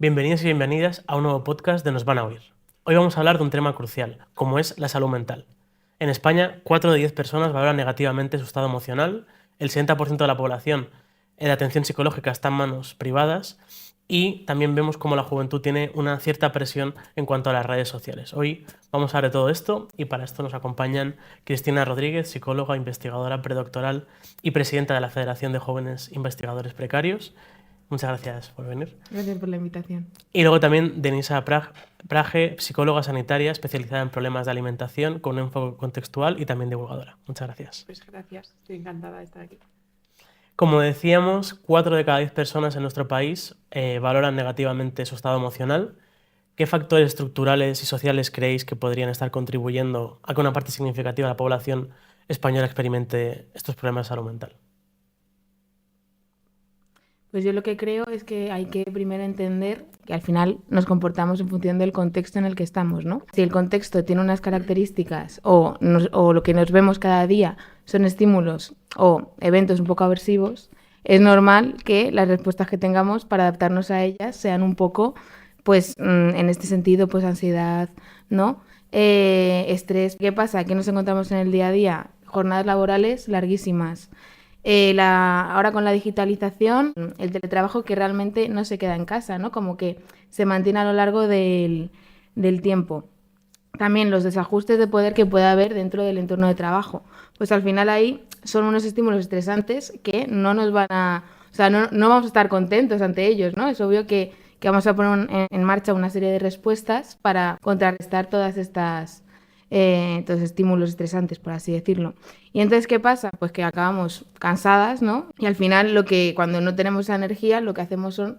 Bienvenidos y bienvenidas a un nuevo podcast de Nos van a oír. Hoy vamos a hablar de un tema crucial, como es la salud mental. En España, 4 de 10 personas valoran negativamente su estado emocional, el 60% de la población en la atención psicológica está en manos privadas y también vemos cómo la juventud tiene una cierta presión en cuanto a las redes sociales. Hoy vamos a hablar de todo esto y para esto nos acompañan Cristina Rodríguez, psicóloga, investigadora predoctoral y presidenta de la Federación de Jóvenes Investigadores Precarios. Muchas gracias por venir. Gracias por la invitación. Y luego también Denisa Prage, psicóloga sanitaria especializada en problemas de alimentación con un enfoque contextual y también divulgadora. Muchas gracias. Pues gracias, estoy encantada de estar aquí. Como decíamos, 4 de cada 10 personas en nuestro país valoran negativamente su estado emocional. ¿Qué factores estructurales y sociales creéis que podrían estar contribuyendo a que una parte significativa de la población española experimente estos problemas de salud mental? Pues yo lo que creo es que hay que primero entender que al final nos comportamos en función del contexto en el que estamos, ¿no? Si el contexto tiene unas características o lo que nos vemos cada día son estímulos o eventos un poco aversivos, es normal que las respuestas que tengamos para adaptarnos a ellas sean un poco, pues en este sentido, pues ansiedad, ¿no? Estrés. ¿Qué pasa? ¿Qué nos encontramos en el día a día? Jornadas laborales larguísimas. Ahora con la digitalización, el teletrabajo que realmente no se queda en casa, ¿no? Como que se mantiene a lo largo del tiempo. También los desajustes de poder que puede haber dentro del entorno de trabajo. Pues al final ahí son unos estímulos estresantes que no nos van a... O sea, no vamos a estar contentos ante ellos, ¿no? Es obvio que vamos a poner en marcha una serie de respuestas para contrarrestar todas estas... todos estímulos estresantes, por así decirlo. Y entonces, ¿qué pasa? Pues que acabamos cansadas, ¿no? Y al final, cuando no tenemos esa energía, lo que hacemos son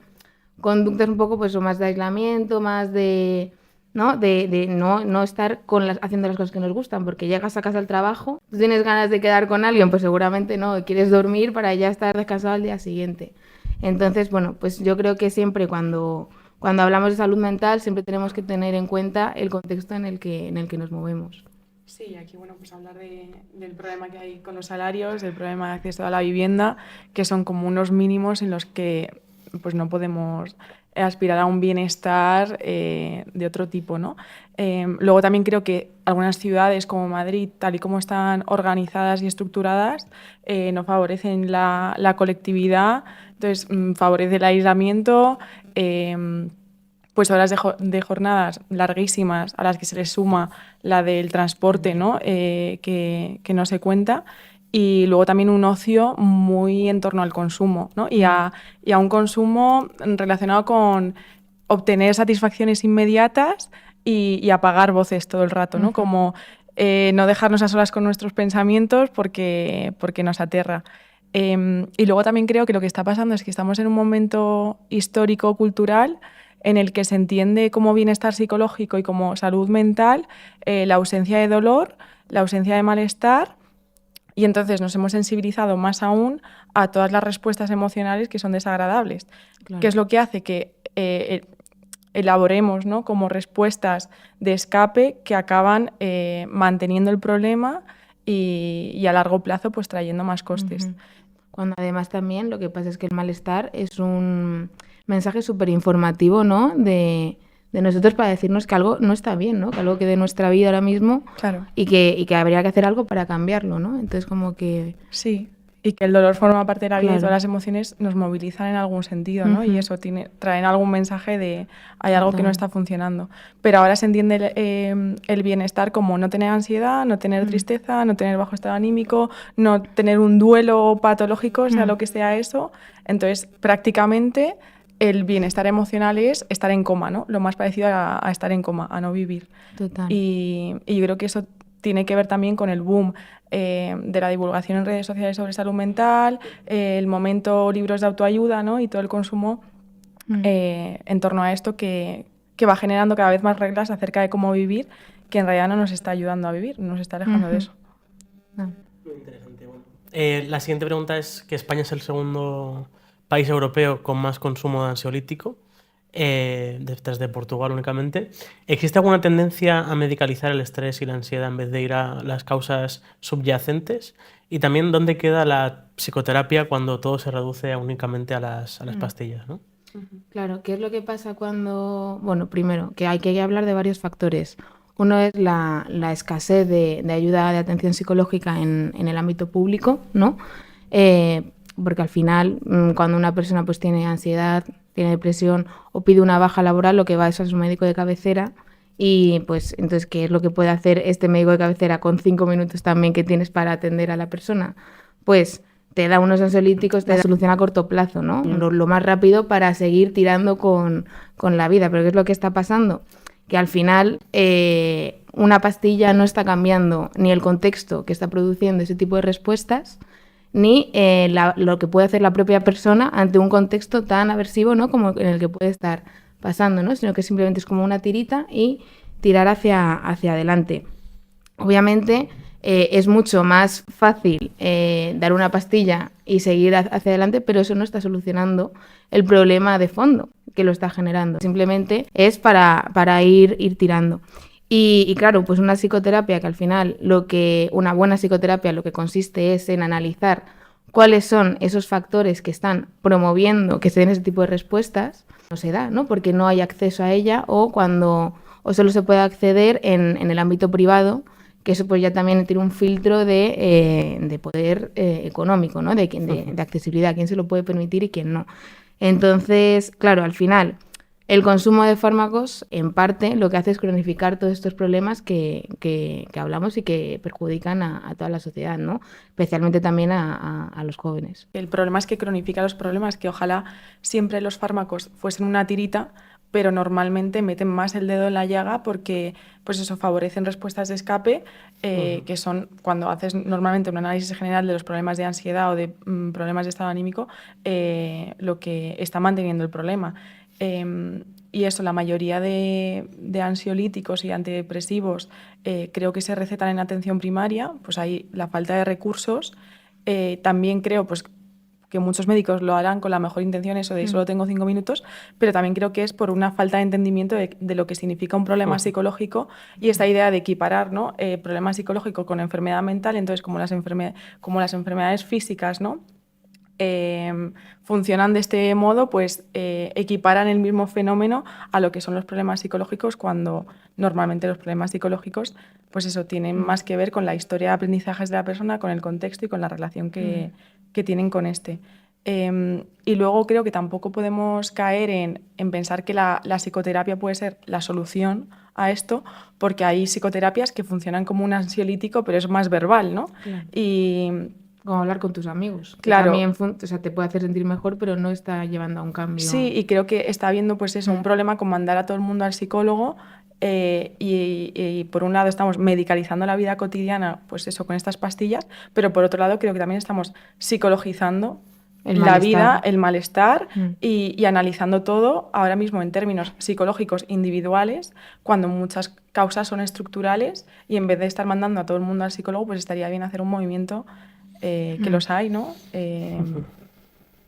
conductas un poco, pues, o más de aislamiento, más de, ¿no? De no estar haciendo las cosas que nos gustan, porque llegas a casa al trabajo, tú tienes ganas de quedar con alguien, pues seguramente no, quieres dormir para ya estar descansado al día siguiente. Entonces, bueno, pues yo creo que siempre cuando hablamos de salud mental siempre tenemos que tener en cuenta el contexto en el que nos movemos. Sí, aquí pues hablar del problema que hay con los salarios, del problema de acceso a la vivienda, que son como unos mínimos en los que pues no podemos aspirar a un bienestar de otro tipo, ¿no? Luego también creo que algunas ciudades como Madrid, tal y como están organizadas y estructuradas, no favorecen la colectividad, entonces favorece el aislamiento, pues horas de jornadas larguísimas a las que se les suma la del transporte, ¿no? Que no se cuenta, y luego también un ocio muy en torno al consumo, ¿no? y a un consumo relacionado con obtener satisfacciones inmediatas y apagar voces todo el rato, ¿no? Como no dejarnos a solas con nuestros pensamientos porque nos aterra. Y luego también creo que lo que está pasando es que estamos en un momento histórico, cultural, en el que se entiende como bienestar psicológico y como salud mental la ausencia de dolor, la ausencia de malestar, y entonces nos hemos sensibilizado más aún a todas las respuestas emocionales que son desagradables, Claro. que es lo que hace que elaboremos, ¿no? como respuestas de escape que acaban manteniendo el problema y a largo plazo pues trayendo más costes. Cuando además también lo que pasa es que el malestar es un mensaje súper informativo, ¿no? De nosotros para decirnos que algo no está bien, ¿no? Que algo que de nuestra vida ahora mismo, Claro. y que habría que hacer algo para cambiarlo, ¿no? Entonces como que... Sí, y que el dolor forma parte de la vida, Claro. y todas las emociones nos movilizan en algún sentido, ¿no? Y eso traen algún mensaje de hay algo que no está funcionando. Pero ahora se entiende el bienestar como no tener ansiedad, no tener tristeza, no tener bajo estado anímico, no tener un duelo patológico, sea lo que sea eso. Entonces, prácticamente el bienestar emocional es estar en coma, ¿no? Lo más parecido a estar en coma, a no vivir. Total. Y yo creo que eso tiene que ver también con el boom de la divulgación en redes sociales sobre salud mental, el momento libros de autoayuda, ¿no? Y todo el consumo en torno a esto que va generando cada vez más reglas acerca de cómo vivir, que en realidad no nos está ayudando a vivir, nos está alejando de eso. Muy interesante. Bueno. La siguiente pregunta es que España es el segundo país europeo con más consumo de ansiolítico, detrás de Portugal únicamente. ¿Existe alguna tendencia a medicalizar el estrés y la ansiedad en vez de ir a las causas subyacentes? Y también, ¿dónde queda la psicoterapia cuando todo se reduce únicamente a las pastillas, ¿no? Claro, ¿qué es lo que pasa cuando...? Bueno, primero, que hay que hablar de varios factores. Uno es la escasez de ayuda de atención psicológica en el ámbito público, ¿no? Porque al final, cuando una persona pues tiene ansiedad, tiene depresión o pide una baja laboral, lo que va es a su médico de cabecera y pues entonces, ¿qué es lo que puede hacer este médico de cabecera con 5 minutos también que tienes para atender a la persona? Pues te da unos ansiolíticos, te da solución a corto plazo, ¿no? Lo más rápido para seguir tirando con la vida. Pero ¿qué es lo que está pasando? Que al final una pastilla no está cambiando ni el contexto que está produciendo ese tipo de respuestas, ni lo que puede hacer la propia persona ante un contexto tan aversivo, ¿no? Como en el que puede estar pasando, ¿no? Sino que simplemente es como una tirita y tirar hacia adelante. Obviamente es mucho más fácil dar una pastilla y seguir hacia adelante, pero eso no está solucionando el problema de fondo que lo está generando. Simplemente es para ir tirando. Y claro, pues una psicoterapia que al final una buena psicoterapia lo que consiste es en analizar cuáles son esos factores que están promoviendo que se den ese tipo de respuestas, no se da, ¿no? Porque no hay acceso a ella o solo se puede acceder en el ámbito privado, que eso pues ya también tiene un filtro de poder económico, ¿no? De accesibilidad, quién se lo puede permitir y quién no. Entonces, claro, al final el consumo de fármacos, en parte, lo que hace es cronificar todos estos problemas que hablamos y que perjudican a toda la sociedad, ¿no? Especialmente también a los jóvenes. El problema es que cronifica los problemas, que ojalá siempre los fármacos fuesen una tirita, pero normalmente meten más el dedo en la llaga porque pues eso, favorecen respuestas de escape, que son cuando haces normalmente un análisis general de los problemas de ansiedad o de problemas de estado anímico, lo que está manteniendo el problema. Y eso, la mayoría de ansiolíticos y antidepresivos creo que se recetan en atención primaria, pues hay la falta de recursos. También creo pues, que muchos médicos lo harán con la mejor intención, eso de solo tengo 5 minutos, pero también creo que es por una falta de entendimiento de lo que significa un problema psicológico y esta idea de equiparar, ¿no? Problema psicológico con enfermedad mental, entonces como las enfermedades físicas, ¿no? Funcionan de este modo, pues equiparan el mismo fenómeno a lo que son los problemas psicológicos, cuando normalmente los problemas psicológicos pues eso, tienen más que ver con la historia de aprendizajes de la persona, con el contexto y con la relación que tienen con este. Y luego creo que tampoco podemos caer en pensar que la psicoterapia puede ser la solución a esto, porque hay psicoterapias que funcionan como un ansiolítico, pero es más verbal, ¿no? Claro. Y como hablar con tus amigos. Claro. También, o sea, te puede hacer sentir mejor, pero no está llevando a un cambio. Sí, y creo que está habiendo pues eso, un problema con mandar a todo el mundo al psicólogo y por un lado estamos medicalizando la vida cotidiana, pues eso, con estas pastillas, pero por otro lado creo que también estamos psicologizando la vida, el malestar y analizando todo ahora mismo en términos psicológicos individuales, cuando muchas causas son estructurales y en vez de estar mandando a todo el mundo al psicólogo, pues estaría bien hacer un movimiento que los hay, ¿no?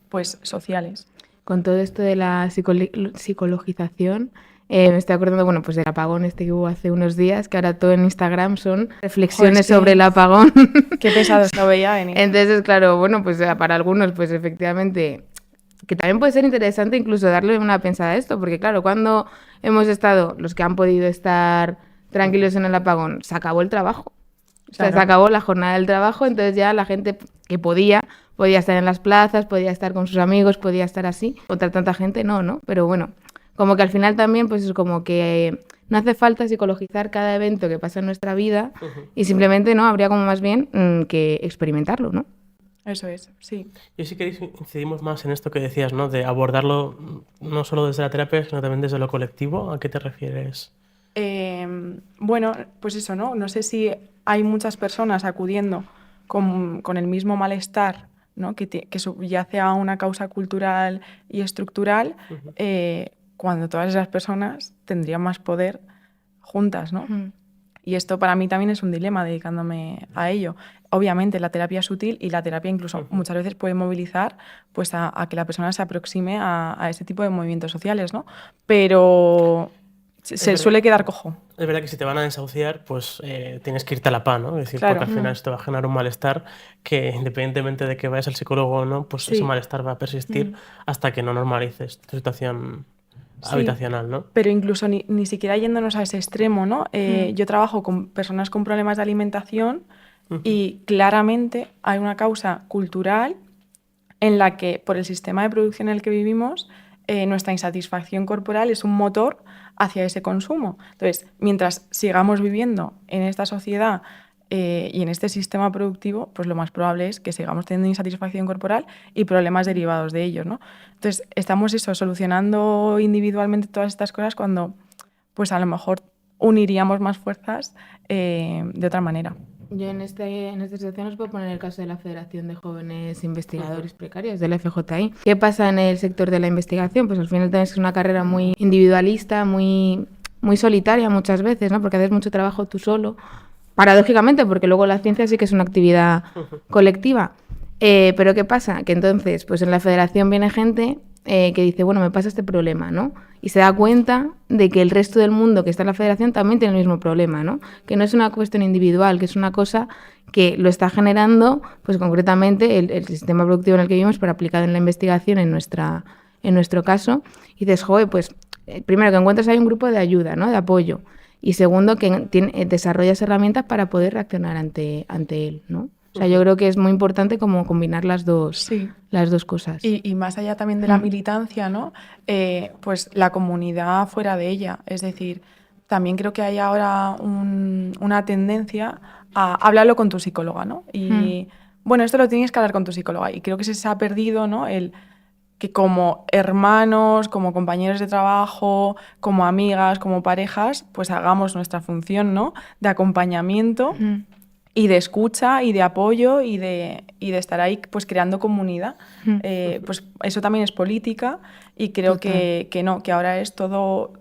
Pues sociales. Con todo esto de la psicologización, me estoy acordando, bueno, pues del apagón este que hubo hace unos días, que ahora todo en Instagram son reflexiones sobre el apagón. Qué pesado, no veía venir. Entonces, claro, bueno, pues para algunos, pues efectivamente, que también puede ser interesante incluso darle una pensada a esto, porque claro, cuando hemos estado, los que han podido estar tranquilos en el apagón, se acabó el trabajo. O sea, se acabó la jornada del trabajo, entonces ya la gente que podía estar en las plazas, podía estar con sus amigos, podía estar así. Otra tanta gente no. Pero bueno, como que al final también pues es como que no hace falta psicologizar cada evento que pasa en nuestra vida y simplemente no habría como más bien que experimentarlo, ¿no? Eso es, sí. Y si queréis incidimos más en esto que decías, ¿no? De abordarlo no solo desde la terapia, sino también desde lo colectivo. ¿A qué te refieres? Bueno, pues eso, ¿no? No sé si hay muchas personas acudiendo con el mismo malestar, ¿no? que subyace a una causa cultural y estructural, cuando todas esas personas tendrían más poder juntas, ¿no? Y esto para mí también es un dilema, dedicándome a ello. Obviamente la terapia es útil y la terapia incluso muchas veces puede movilizar pues, a que la persona se aproxime a este tipo de movimientos sociales, ¿no? Pero se suele quedar cojo. es verdad que si te van a desahuciar, pues tienes que irte a la PA, ¿no? Es decir, Claro. porque al final esto va a generar un malestar que independientemente de que vayas al psicólogo o no, pues ese Sí. malestar va a persistir hasta que no normalices tu situación Sí, habitacional, ¿no? pero incluso ni siquiera yéndonos a ese extremo, ¿no? Yo trabajo con personas con problemas de alimentación y claramente hay una causa cultural en la que, por el sistema de producción en el que vivimos, nuestra insatisfacción corporal es un motor hacia ese consumo. Entonces, mientras sigamos viviendo en esta sociedad y en este sistema productivo, pues lo más probable es que sigamos teniendo insatisfacción corporal y problemas derivados de ello, ¿no? Entonces, estamos solucionando individualmente todas estas cosas cuando, pues a lo mejor uniríamos más fuerzas de otra manera. Yo en esta situación os puedo poner el caso de la Federación de Jóvenes Investigadores Precarios, del FJI. ¿Qué pasa en el sector de la investigación? Pues al final tenéis una carrera muy individualista, muy solitaria muchas veces, ¿no? Porque haces mucho trabajo tú solo, paradójicamente, porque luego la ciencia sí que es una actividad colectiva. Pero ¿qué pasa? Que entonces, pues en la federación viene gente que dice, bueno, me pasa este problema, ¿no? Y se da cuenta de que el resto del mundo que está en la federación también tiene el mismo problema, ¿no? Que no es una cuestión individual, que es una cosa que lo está generando, pues concretamente, el sistema productivo en el que vivimos, pero aplicado en la investigación en nuestro caso. Y dices, joder, pues primero que encuentras ahí un grupo de ayuda, ¿no? De apoyo. Y segundo, que desarrollas herramientas para poder reaccionar ante él, ¿no? O sea, yo creo que es muy importante como combinar las dos cosas. Y más allá también de la militancia, ¿no? Pues la comunidad fuera de ella. Es decir, también creo que hay ahora una tendencia a hablarlo con tu psicóloga, ¿no? Y bueno, esto lo tienes que hablar con tu psicóloga. Y creo que se ha perdido, ¿no? El que como hermanos, como compañeros de trabajo, como amigas, como parejas, pues hagamos nuestra función, ¿no? De acompañamiento. Y de escucha y de apoyo y de estar ahí pues creando comunidad. Pues eso también es política y creo que no, que ahora es todo...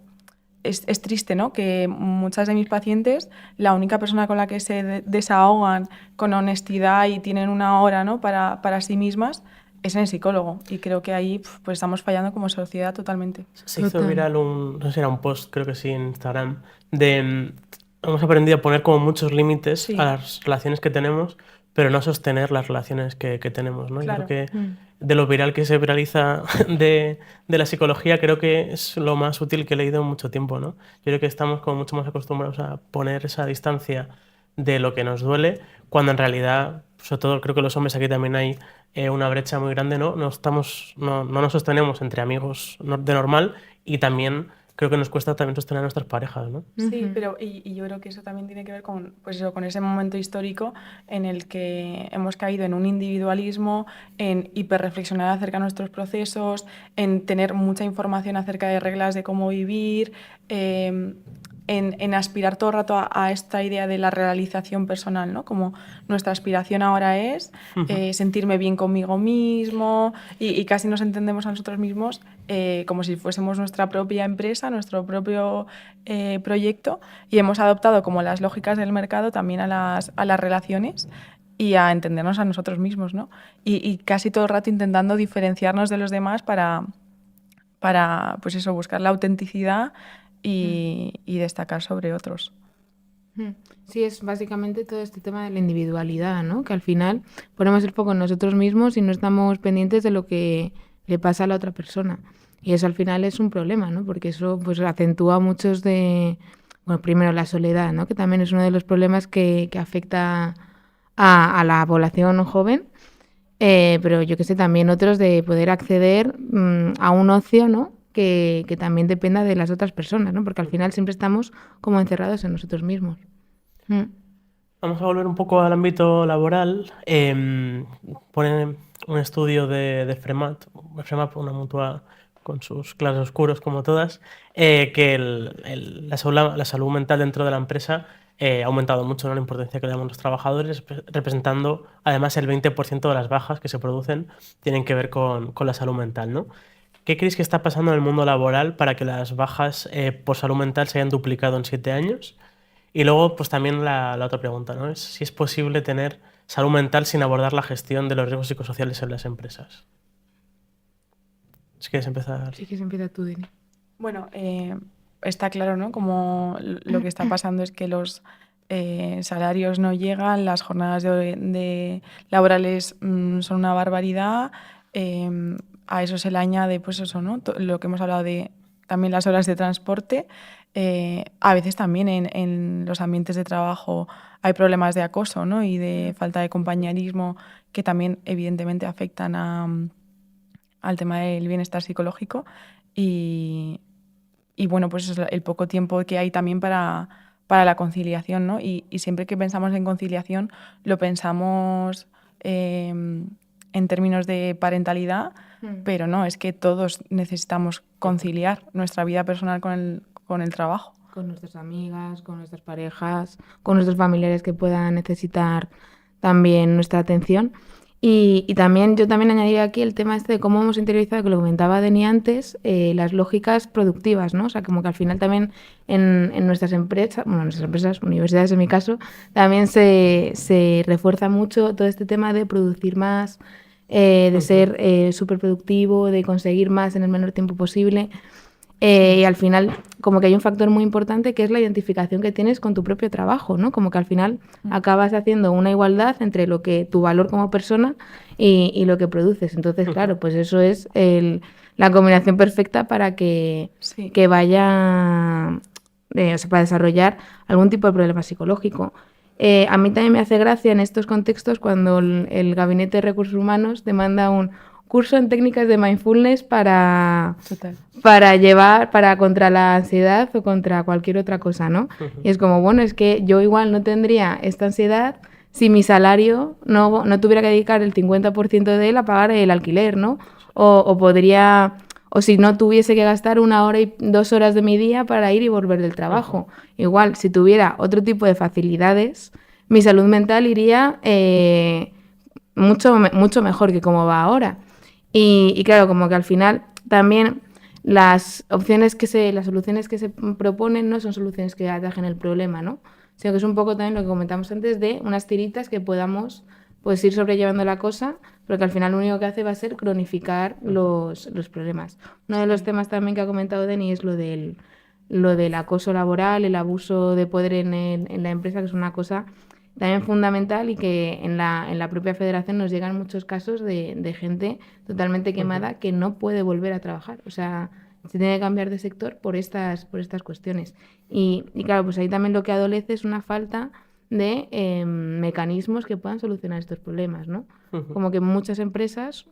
Es triste, ¿no? Que muchas de mis pacientes, la única persona con la que se desahogan con honestidad y tienen una hora, ¿no? para sí mismas es en el psicólogo. Y creo que ahí pues estamos fallando como sociedad totalmente. Se hizo viral no sé si era un post, creo que sí, en Instagram, de hemos aprendido a poner como muchos límites a las relaciones que tenemos, pero no a sostener las relaciones que tenemos, ¿no? Claro. Yo creo que de lo viral que se viraliza de la psicología, creo que es lo más útil que he leído en mucho tiempo, ¿no? Yo creo que estamos como mucho más acostumbrados a poner esa distancia de lo que nos duele, cuando en realidad, sobre todo creo que los hombres aquí también hay una brecha muy grande, ¿no? No nos sostenemos entre amigos de normal y también creo que nos cuesta también sostener a nuestras parejas, ¿no? Sí, pero y yo creo que eso también tiene que ver con, pues eso, con ese momento histórico en el que hemos caído en un individualismo, en hiperreflexionar acerca de nuestros procesos, en tener mucha información acerca de reglas de cómo vivir, en aspirar todo el rato a esta idea de la realización personal, ¿no? Como nuestra aspiración ahora es sentirme bien conmigo mismo y casi nos entendemos a nosotros mismos como si fuésemos nuestra propia empresa, nuestro propio proyecto, y hemos adoptado como las lógicas del mercado también a las relaciones y a entendernos a nosotros mismos, ¿no? Y casi todo el rato intentando diferenciarnos de los demás para pues eso, buscar la autenticidad y destacar sobre otros. Sí, es básicamente todo este tema de la individualidad, ¿no? Que al final ponemos el foco en nosotros mismos y no estamos pendientes de lo que le pasa a la otra persona. Y eso al final es un problema, ¿no? Porque eso pues acentúa muchos de... Bueno, primero la soledad, ¿no? Que también es uno de los problemas que afecta a la población joven. Pero yo que sé, también otros de poder acceder a un ocio, ¿no? Que también dependa de las otras personas, ¿no? Porque al final siempre estamos como encerrados en nosotros mismos. Vamos a volver un poco al ámbito laboral. Ponen un estudio de FREMAT, una mutua con sus claros oscuros como todas, que la salud mental dentro de la empresa ha aumentado mucho, ¿no? La importancia que le damos los trabajadores, representando además el 20% de las bajas que se producen tienen que ver con la salud mental, ¿no? ¿Qué creéis que está pasando en el mundo laboral para que las bajas por salud mental se hayan duplicado en 7 años? Y luego, pues también la otra pregunta, ¿no? Es si es posible tener salud mental sin abordar la gestión de los riesgos psicosociales en las empresas. ¿Si quieres empezar? Sí, que se empieza tú, Dini. Bueno, está claro, ¿no? Como lo que está pasando es que los salarios no llegan, las jornadas laborales son una barbaridad. A eso se le añade, pues eso, ¿no? Lo que hemos hablado de también las horas de transporte. A veces también en los ambientes de trabajo hay problemas de acoso, ¿no? Y de falta de compañerismo que también evidentemente afectan al tema del bienestar psicológico y bueno, pues es el poco tiempo que hay también para la conciliación, ¿no? Y siempre que pensamos en conciliación lo pensamos en términos de parentalidad, pero no, es que todos necesitamos conciliar nuestra vida personal con el trabajo. Con nuestras amigas, con nuestras parejas, con nuestros familiares que puedan necesitar también nuestra atención. Y también yo también añadiría aquí el tema este de cómo hemos interiorizado, que lo comentaba Deni antes, las lógicas productivas, ¿no? O sea, como que al final también en nuestras empresas, universidades en mi caso, también se refuerza mucho todo este tema de producir más, de ser súper productivo, de conseguir más en el menor tiempo posible. Y al final, como que hay un factor muy importante que es la identificación que tienes con tu propio trabajo, ¿no? Como que al final acabas haciendo una igualdad entre lo que tu valor como persona y lo que produces. Entonces, claro, pues eso es la combinación perfecta para que vaya, o sea, para desarrollar algún tipo de problema psicológico. A mí también me hace gracia en estos contextos cuando el Gabinete de Recursos Humanos te manda un curso en técnicas de mindfulness para contra la ansiedad o contra cualquier otra cosa, ¿no? Y es como, bueno, es que yo igual no tendría esta ansiedad si mi salario no tuviera que dedicar el 50% de él a pagar el alquiler, ¿no? O si no tuviese que gastar 1 hora y 2 horas de mi día para ir y volver del trabajo. Igual, si tuviera otro tipo de facilidades, mi salud mental iría mucho mejor que como va ahora. Y claro, como que al final también las soluciones que se proponen no son soluciones que atajen el problema, ¿no? Sino que es un poco también lo que comentamos antes de unas tiritas que podamos pues ir sobrellevando la cosa, pero que al final lo único que hace va a ser cronificar los problemas. Uno de los temas también que ha comentado Deni es lo del acoso laboral, el abuso de poder en la empresa, que es una cosa también fundamental y que en la propia federación nos llegan muchos casos de gente totalmente quemada que no puede volver a trabajar. O sea, se tiene que cambiar de sector por estas cuestiones. Y claro, pues ahí también lo que adolece es una falta de mecanismos que puedan solucionar estos problemas, ¿no? Como que muchas empresas,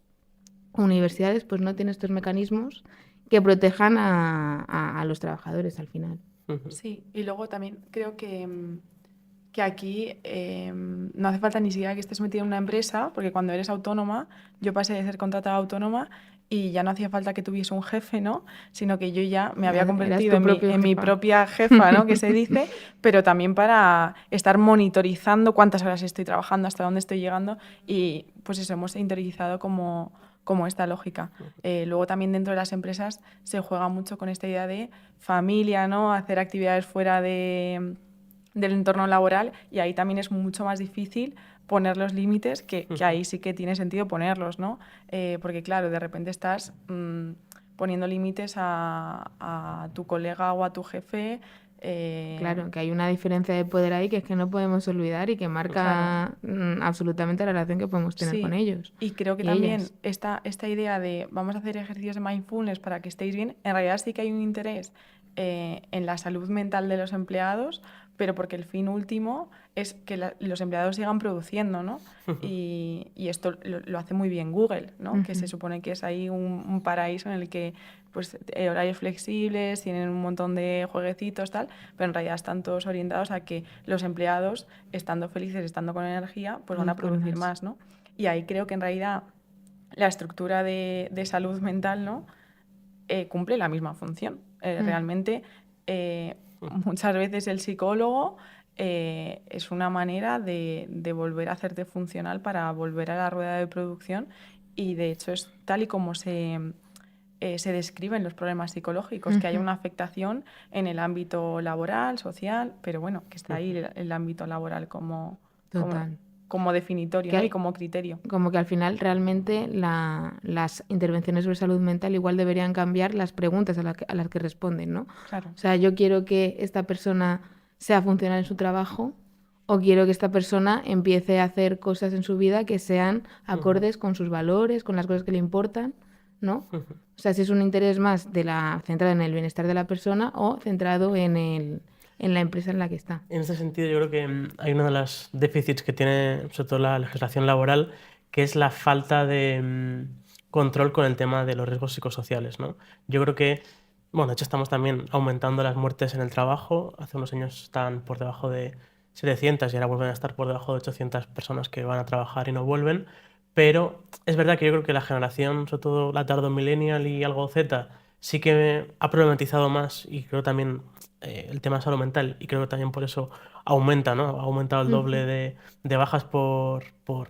universidades, pues no tienen estos mecanismos que protejan a los trabajadores al final. Sí, y luego también creo que aquí no hace falta ni siquiera que estés metida en una empresa, porque cuando eres autónoma, yo pasé de ser contratada autónoma y ya no hacía falta que tuviese un jefe, ¿no? Sino que yo ya me había convertido en mi propia jefa, ¿no? Que se dice, pero también para estar monitorizando cuántas horas estoy trabajando, hasta dónde estoy llegando y pues eso, hemos interiorizado como esta lógica. Luego también dentro de las empresas se juega mucho con esta idea de familia, ¿no? Hacer actividades fuera del entorno laboral y ahí también es mucho más difícil poner los límites, que ahí sí que tiene sentido ponerlos, ¿no? Porque claro, de repente estás poniendo límites a tu colega o a tu jefe. Claro, que hay una diferencia de poder ahí que es que no podemos olvidar y que marca absolutamente la relación que podemos tener con ellos. Y creo que también esta idea de vamos a hacer ejercicios de mindfulness para que estéis bien, en realidad sí que hay un interés en la salud mental de los empleados, pero porque el fin último es que los empleados sigan produciendo, ¿no? Y esto lo hace muy bien Google, ¿no? Que se supone que es ahí un paraíso en el que pues horarios flexibles, tienen un montón de jueguecitos, tal, pero en realidad están todos orientados a que los empleados, estando felices, estando con energía, pues van a producir más, ¿no? Y ahí creo que en realidad la estructura de salud mental, ¿no? Cumple la misma función. Realmente, muchas veces el psicólogo es una manera de volver a hacerte funcional para volver a la rueda de producción y de hecho es tal y como se describen los problemas psicológicos, que hay una afectación en el ámbito laboral, social, pero bueno, que está ahí el ámbito laboral como como definitorio, Que ¿no? hay- Y como criterio. Como que al final realmente las intervenciones sobre salud mental igual deberían cambiar las preguntas a las que responden, ¿no? Claro. O sea, yo quiero que esta persona sea funcional en su trabajo o quiero que esta persona empiece a hacer cosas en su vida que sean acordes con sus valores, con las cosas que le importan, ¿no? O sea, si es un interés más centrado en el bienestar de la persona o centrado en la empresa en la que está. En este sentido, yo creo que hay uno de los déficits que tiene, sobre todo la legislación laboral, que es la falta de control con el tema de los riesgos psicosociales, ¿no? Yo creo que, bueno, de hecho estamos también aumentando las muertes en el trabajo. Hace unos años estaban por debajo de 700 y ahora vuelven a estar por debajo de 800 personas que van a trabajar y no vuelven. Pero es verdad que yo creo que la generación, sobre todo la tardo millennial y algo Z, sí que ha problematizado más y creo también el tema de salud mental y creo que también por eso aumenta, ¿no? Ha aumentado el doble de bajas por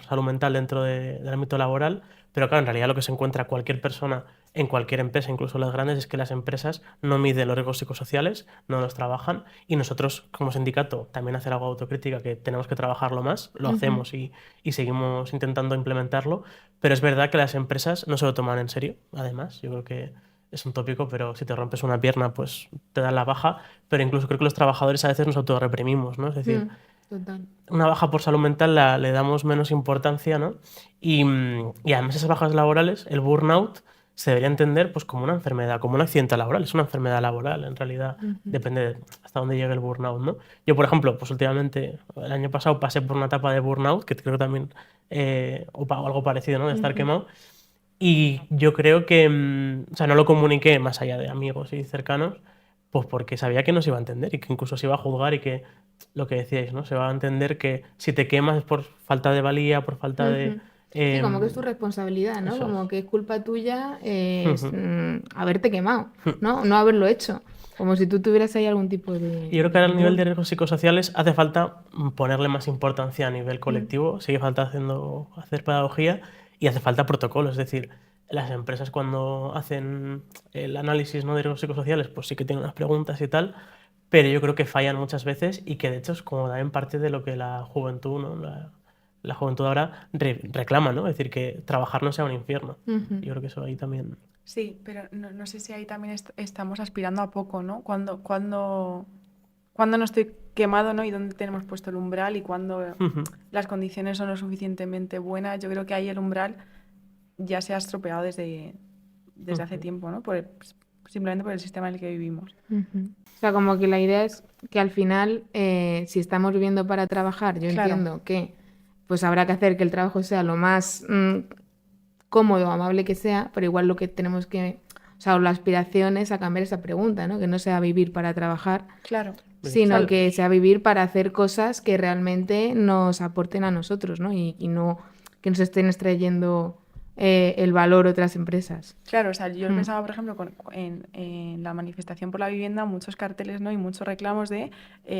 salud mental dentro del ámbito laboral, pero claro, en realidad lo que se encuentra cualquier persona en cualquier empresa, incluso las grandes, es que las empresas no miden los riesgos psicosociales, no los trabajan y nosotros como sindicato también hacer algo de autocrítica que tenemos que trabajarlo más, lo hacemos y seguimos intentando implementarlo, pero es verdad que las empresas no se lo toman en serio, además, yo creo que es un tópico, pero si te rompes una pierna, pues te dan la baja. Pero incluso creo que los trabajadores a veces nos autorreprimimos, ¿no? Es decir, Total. una baja por salud mental le damos menos importancia, ¿no? Y además esas bajas laborales, el burnout, se debería entender pues, como una enfermedad, como un accidente laboral. Es una enfermedad laboral, en realidad. Depende de hasta dónde llegue el burnout, ¿no? Yo, por ejemplo, pues últimamente, el año pasado pasé por una etapa de burnout, que creo que también, o algo parecido, ¿no? De estar quemado. Y yo creo que, o sea, no lo comuniqué más allá de amigos y cercanos, pues porque sabía que no se iba a entender y que incluso se iba a juzgar y que lo que decíais, ¿no? Se va a entender que si te quemas es por falta de valía, por falta de... Sí, como que es tu responsabilidad, ¿no? eso Como es. que es culpa tuya haberte quemado, ¿no? No haberlo hecho. Como si tú tuvieras ahí algún tipo de Y yo creo que ahora a nivel de control. riesgos psicosociales hace falta ponerle más importancia a nivel colectivo, sigue falta hacer pedagogía y hace falta protocolos. Es decir, las empresas cuando hacen el análisis, ¿no? de riesgos psicosociales, pues sí que tienen unas preguntas y tal, pero yo creo que fallan muchas veces y que de hecho es como también parte de lo que la juventud, ¿no? La juventud ahora reclama, ¿no? Es decir, que trabajar no sea un infierno. Yo creo que eso ahí también... Sí, pero no sé si ahí también estamos aspirando a poco, ¿no? Cuando no estoy quemado, ¿no? Y dónde tenemos puesto el umbral y cuando las condiciones son lo suficientemente buenas, yo creo que ahí el umbral ya se ha estropeado desde hace tiempo, ¿no? Simplemente por el sistema en el que vivimos. O sea, como que la idea es que al final, si estamos viviendo para trabajar, yo Claro. entiendo que pues habrá que hacer que el trabajo sea lo más cómodo, amable que sea, pero igual lo que tenemos que, o sea, la aspiración es a cambiar esa pregunta, ¿no? Que no sea vivir para trabajar, Claro. sino O sea, que sea vivir para hacer cosas que realmente nos aporten a nosotros, ¿no? Y no que nos estén extrayendo el valor otras empresas. Claro, o sea, yo pensaba, por ejemplo, en la manifestación por la vivienda, muchos carteles, ¿no? Y muchos reclamos de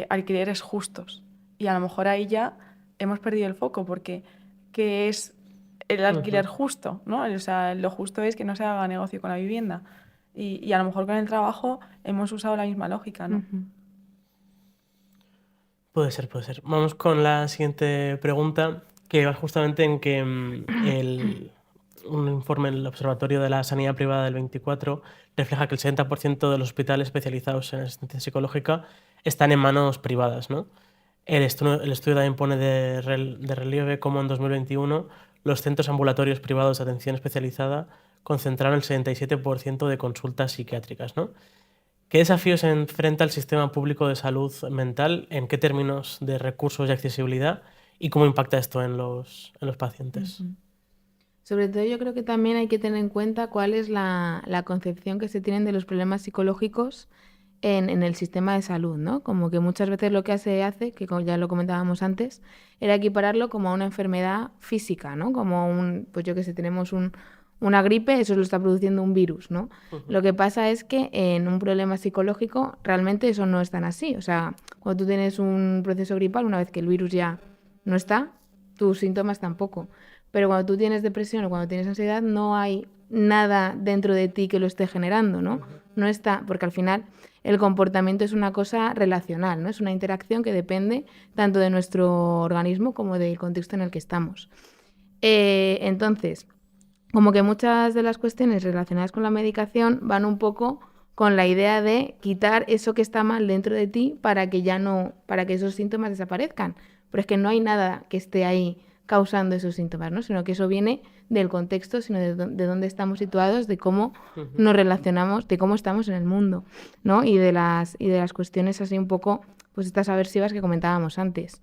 alquileres justos. Y a lo mejor ahí ya hemos perdido el foco, porque ¿qué es el alquiler justo? ¿No? O sea, lo justo es que no se haga negocio con la vivienda. Y a lo mejor con el trabajo hemos usado la misma lógica, ¿no? Puede ser, puede ser. Vamos con la siguiente pregunta, que va justamente en que un informe del Observatorio de la Sanidad Privada del 24 refleja que el 70% de los hospitales especializados en asistencia psicológica están en manos privadas, ¿no? El estudio también pone de relieve cómo en 2021 los centros ambulatorios privados de atención especializada concentraron el 77% de consultas psiquiátricas, ¿no? ¿Qué desafíos se enfrenta el sistema público de salud mental? ¿En qué términos de recursos y accesibilidad? ¿Y cómo impacta esto en los pacientes? Sobre todo yo creo que también hay que tener en cuenta cuál es la concepción que se tienen de los problemas psicológicos en el sistema de salud, ¿no? Como que muchas veces lo que se hace, que como ya lo comentábamos antes, era equipararlo como a una enfermedad física, ¿no? Como pues yo que sé, tenemos una gripe, eso lo está produciendo un virus, ¿no? Lo que pasa es que en un problema psicológico realmente eso no es tan así. O sea, cuando tú tienes un proceso gripal, una vez que el virus ya no está, tus síntomas tampoco. Pero cuando tú tienes depresión o cuando tienes ansiedad, no hay nada dentro de ti que lo esté generando, ¿no? No está, porque al final el comportamiento es una cosa relacional, ¿no? Es una interacción que depende tanto de nuestro organismo como del contexto en el que estamos. Entonces, como que muchas de las cuestiones relacionadas con la medicación van un poco con la idea de quitar eso que está mal dentro de ti para que para que esos síntomas desaparezcan. Pero es que no hay nada que esté ahí causando esos síntomas, ¿no? Sino que eso viene del contexto, sino de dónde estamos situados, de cómo nos relacionamos, de cómo estamos en el mundo, ¿no? Y de las cuestiones así un poco, pues estas aversivas que comentábamos antes.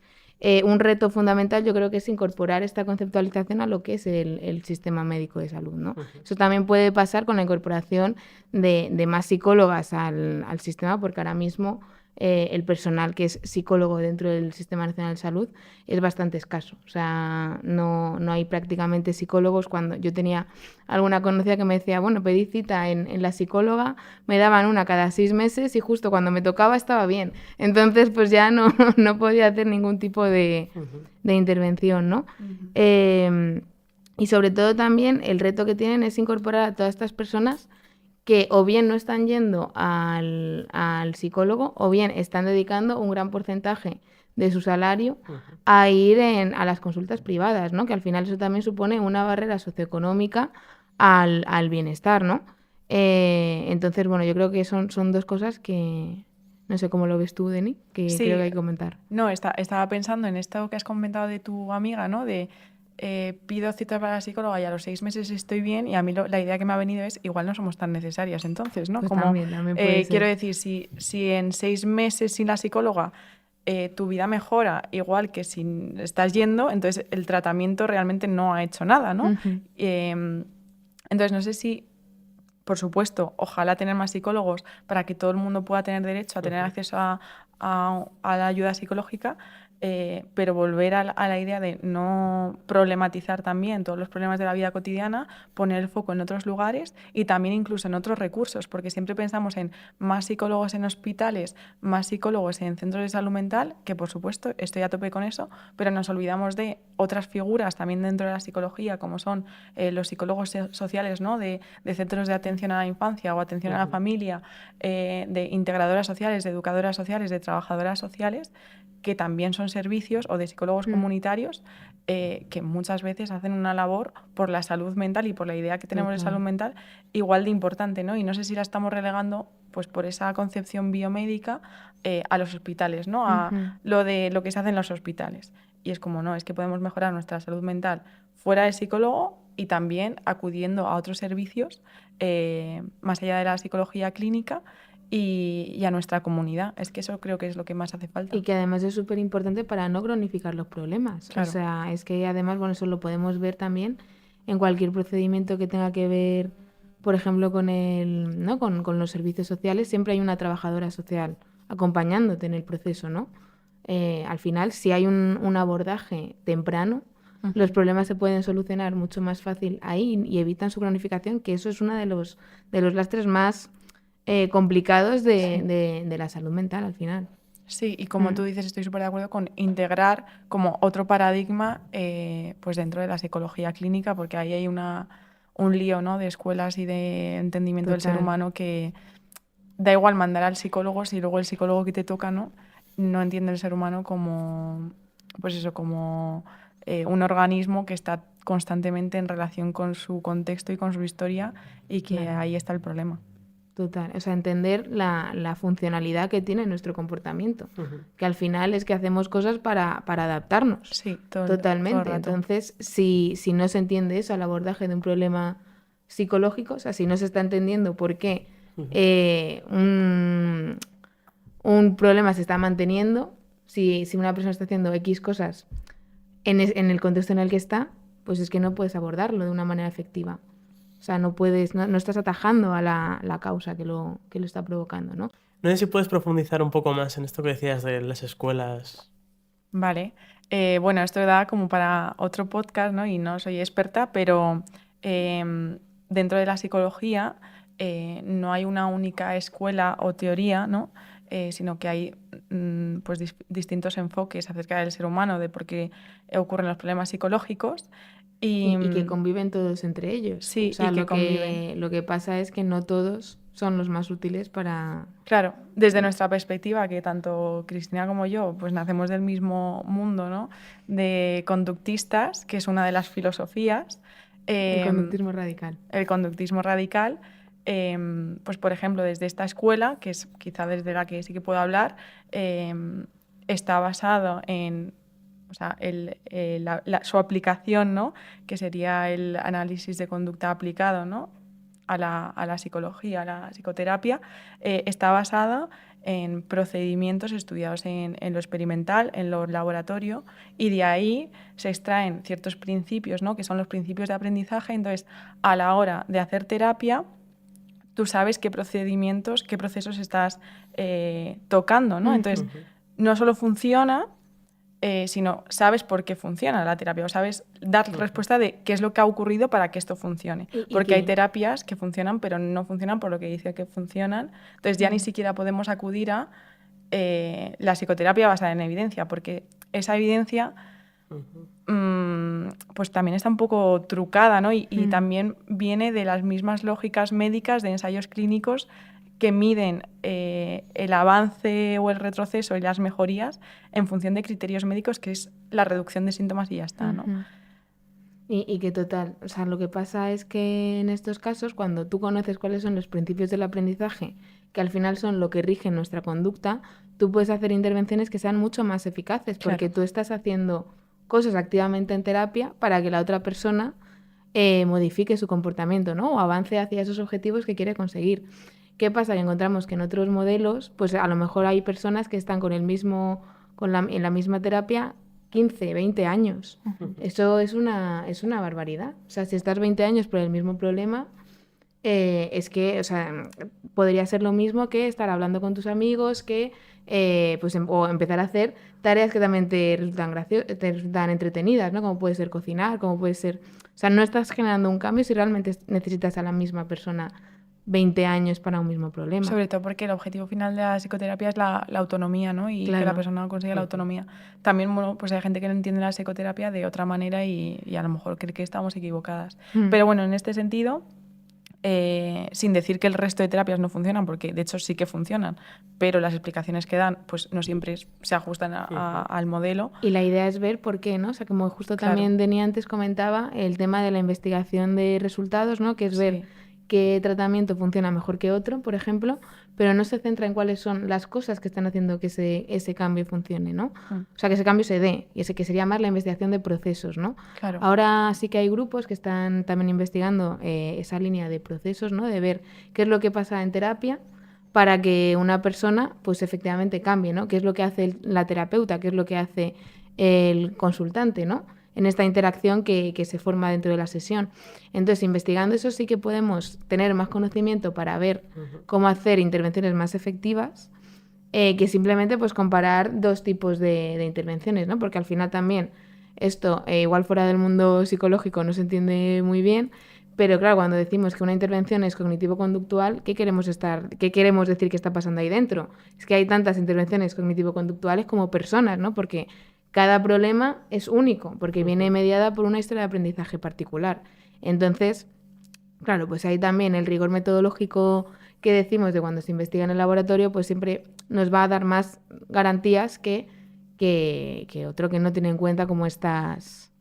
Un reto fundamental yo creo que es incorporar esta conceptualización a lo que es el sistema médico de salud, ¿no? Eso también puede pasar con la incorporación de más psicólogas al sistema, porque ahora mismo el personal que es psicólogo dentro del Sistema Nacional de Salud es bastante escaso. O sea, no hay prácticamente psicólogos. Cuando yo tenía alguna conocida que me decía, bueno, pedí cita en la psicóloga, me daban una cada 6 meses y justo cuando me tocaba estaba bien. Entonces, pues ya no podía hacer ningún tipo de intervención, ¿no? Y sobre todo también el reto que tienen es incorporar a todas estas personas que o bien no están yendo al psicólogo o bien están dedicando un gran porcentaje de su salario a ir a las consultas privadas, ¿no? Que al final eso también supone una barrera socioeconómica al bienestar, ¿no? Entonces, bueno, yo creo que son dos cosas que no sé cómo lo ves tú, Deni, que Sí, creo que hay que comentar. no, estaba pensando en esto que has comentado de tu amiga, ¿no? De pido cita para la psicóloga y a los 6 meses estoy bien, y a mí la idea que me ha venido es igual no somos tan necesarias entonces, ¿no? Pues Como también puede ser. quiero decir, si en 6 meses sin la psicóloga tu vida mejora igual que si estás yendo, entonces el tratamiento realmente no ha hecho nada, ¿no? Entonces no sé si, por supuesto, ojalá tener más psicólogos para que todo el mundo pueda tener derecho a tener acceso a la ayuda psicológica, pero volver a la idea de no problematizar también todos los problemas de la vida cotidiana, poner el foco en otros lugares y también incluso en otros recursos, porque siempre pensamos en más psicólogos en hospitales, más psicólogos en centros de salud mental, que por supuesto estoy a tope con eso, pero nos olvidamos de otras figuras también dentro de la psicología, como son los psicólogos sociales, ¿no? de centros de atención a la infancia o atención a la familia, de integradoras sociales, de educadoras sociales, de trabajadoras sociales, que también son servicios, o de psicólogos comunitarios, que muchas veces hacen una labor por la salud mental y por la idea que tenemos de salud mental igual de importante, ¿no? Y no sé si la estamos relegando pues por esa concepción biomédica a los hospitales, ¿no? A lo que se hace en los hospitales. Y es como, no, es que podemos mejorar nuestra salud mental fuera del psicólogo y también acudiendo a otros servicios más allá de la psicología clínica y a nuestra comunidad. Es que eso creo que es lo que más hace falta. Y que además es súper importante para no cronificar los problemas. Claro. O sea, es que además, bueno, eso lo podemos ver también en cualquier procedimiento que tenga que ver, por ejemplo, con ¿no? con los servicios sociales. Siempre hay una trabajadora social acompañándote en el proceso, ¿no? Al final, si hay un abordaje temprano, los problemas se pueden solucionar mucho más fácil ahí y evitan su cronificación, que eso es uno de los lastres más complicados de la salud mental al final. Sí, y como tú dices, estoy súper de acuerdo con integrar como otro paradigma pues dentro de la psicología clínica, porque ahí hay un lío, ¿no? de escuelas y de entendimiento del ser humano, que da igual mandar al psicólogo si luego el psicólogo que te toca no entiende el ser humano como, pues eso, como un organismo que está constantemente en relación con su contexto y con su historia, y que ahí está el problema. Total, o sea, entender la funcionalidad que tiene nuestro comportamiento, que al final es que hacemos cosas para adaptarnos. Sí, totalmente. Todo el rato. Entonces, si no se entiende eso al abordaje de un problema psicológico, o sea, si no se está entendiendo por qué un problema se está manteniendo, si una persona está haciendo X cosas en el contexto en el que está, pues es que no puedes abordarlo de una manera efectiva. O sea, no estás atajando a la causa que lo está provocando, ¿no? No sé si puedes profundizar un poco más en esto que decías de las escuelas. Vale. Bueno, esto da como para otro podcast, ¿no? Y no soy experta, pero dentro de la psicología no hay una única escuela o teoría, ¿no? Sino que hay pues distintos enfoques acerca del ser humano, de por qué ocurren los problemas psicológicos. Y que conviven todos entre ellos. Sí, o sea, y que conviven. Lo que pasa es que no todos, o son los más útiles para... Claro, desde nuestra perspectiva, que tanto Cristina como yo pues nacemos del mismo mundo, ¿no? De conductistas, que es una de las filosofías. El conductismo radical. El conductismo radical, pues por ejemplo, desde esta escuela, que es quizá desde la que sí que puedo hablar, está basado en, o sea, su aplicación, ¿no? Que sería el análisis de conducta aplicado, ¿no? A la psicología, a la psicoterapia, está basada en procedimientos estudiados en lo experimental, en lo laboratorio, y de ahí se extraen ciertos principios, ¿no? Que son los principios de aprendizaje. Entonces, a la hora de hacer terapia, tú sabes qué procedimientos, qué procesos estás tocando, ¿no? Entonces, no solo funciona, sino sabes por qué funciona la terapia, o sabes dar respuesta de qué es lo que ha ocurrido para que esto funcione. Porque hay terapias que funcionan, pero no funcionan por lo que dice que funcionan. Entonces ya ni siquiera podemos acudir a la psicoterapia basada en evidencia, porque esa evidencia pues también está un poco trucada, ¿no? Y también viene de las mismas lógicas médicas de ensayos clínicos que miden el avance o el retroceso y las mejorías en función de criterios médicos, que es la reducción de síntomas y ya está, ¿no? Y que total, o sea, lo que pasa es que en estos casos, cuando tú conoces cuáles son los principios del aprendizaje, que al final son lo que rige nuestra conducta, tú puedes hacer intervenciones que sean mucho más eficaces, porque tú estás haciendo cosas activamente en terapia para que la otra persona modifique su comportamiento, ¿no? O avance hacia esos objetivos que quiere conseguir. ¿Qué pasa? Que encontramos que en otros modelos, pues a lo mejor hay personas que están con el mismo, en la misma terapia 15, 20 años. Eso es una barbaridad. O sea, si estás 20 años por el mismo problema, es que, o sea, podría ser lo mismo que estar hablando con tus amigos, que pues o empezar a hacer tareas que también te resultan entretenidas, ¿no? Como puede ser cocinar, como puede ser... O sea, no estás generando un cambio si realmente necesitas a la misma persona 20 años para un mismo problema. Sobre todo porque el objetivo final de la psicoterapia es la autonomía, ¿no? Y que la persona consiga la autonomía. También, bueno, pues hay gente que no entiende la psicoterapia de otra manera y a lo mejor cree que estamos equivocadas. Pero bueno, en este sentido, sin decir que el resto de terapias no funcionan, porque de hecho sí que funcionan, pero las explicaciones que dan pues no siempre se ajustan al modelo. Y la idea es ver por qué, ¿no? O sea, como justo también Deni antes comentaba, el tema de la investigación de resultados, ¿no? Que es ver qué tratamiento funciona mejor que otro, por ejemplo, pero no se centra en cuáles son las cosas que están haciendo que ese cambio funcione, ¿no? O sea, que ese cambio se dé, y ese que sería más la investigación de procesos, ¿no? Ahora sí que hay grupos que están también investigando esa línea de procesos, ¿no? De ver qué es lo que pasa en terapia para que una persona, pues efectivamente cambie, ¿no? ¿Qué es lo que hace la terapeuta? ¿Qué es lo que hace el consultante, ¿no? En esta interacción que se forma dentro de la sesión. Entonces, investigando eso sí que podemos tener más conocimiento para ver cómo hacer intervenciones más efectivas que simplemente pues comparar dos tipos de intervenciones, ¿no? Porque al final también esto, igual fuera del mundo psicológico no se entiende muy bien, pero claro, cuando decimos que una intervención es cognitivo-conductual, ¿qué queremos decir que está pasando ahí dentro? Es que hay tantas intervenciones cognitivo-conductuales como personas, ¿no? Porque cada problema es único, porque viene mediada por una historia de aprendizaje particular. Entonces, claro, pues ahí también el rigor metodológico que decimos de cuando se investiga en el laboratorio, pues siempre nos va a dar más garantías que otro que no tiene en cuenta como estas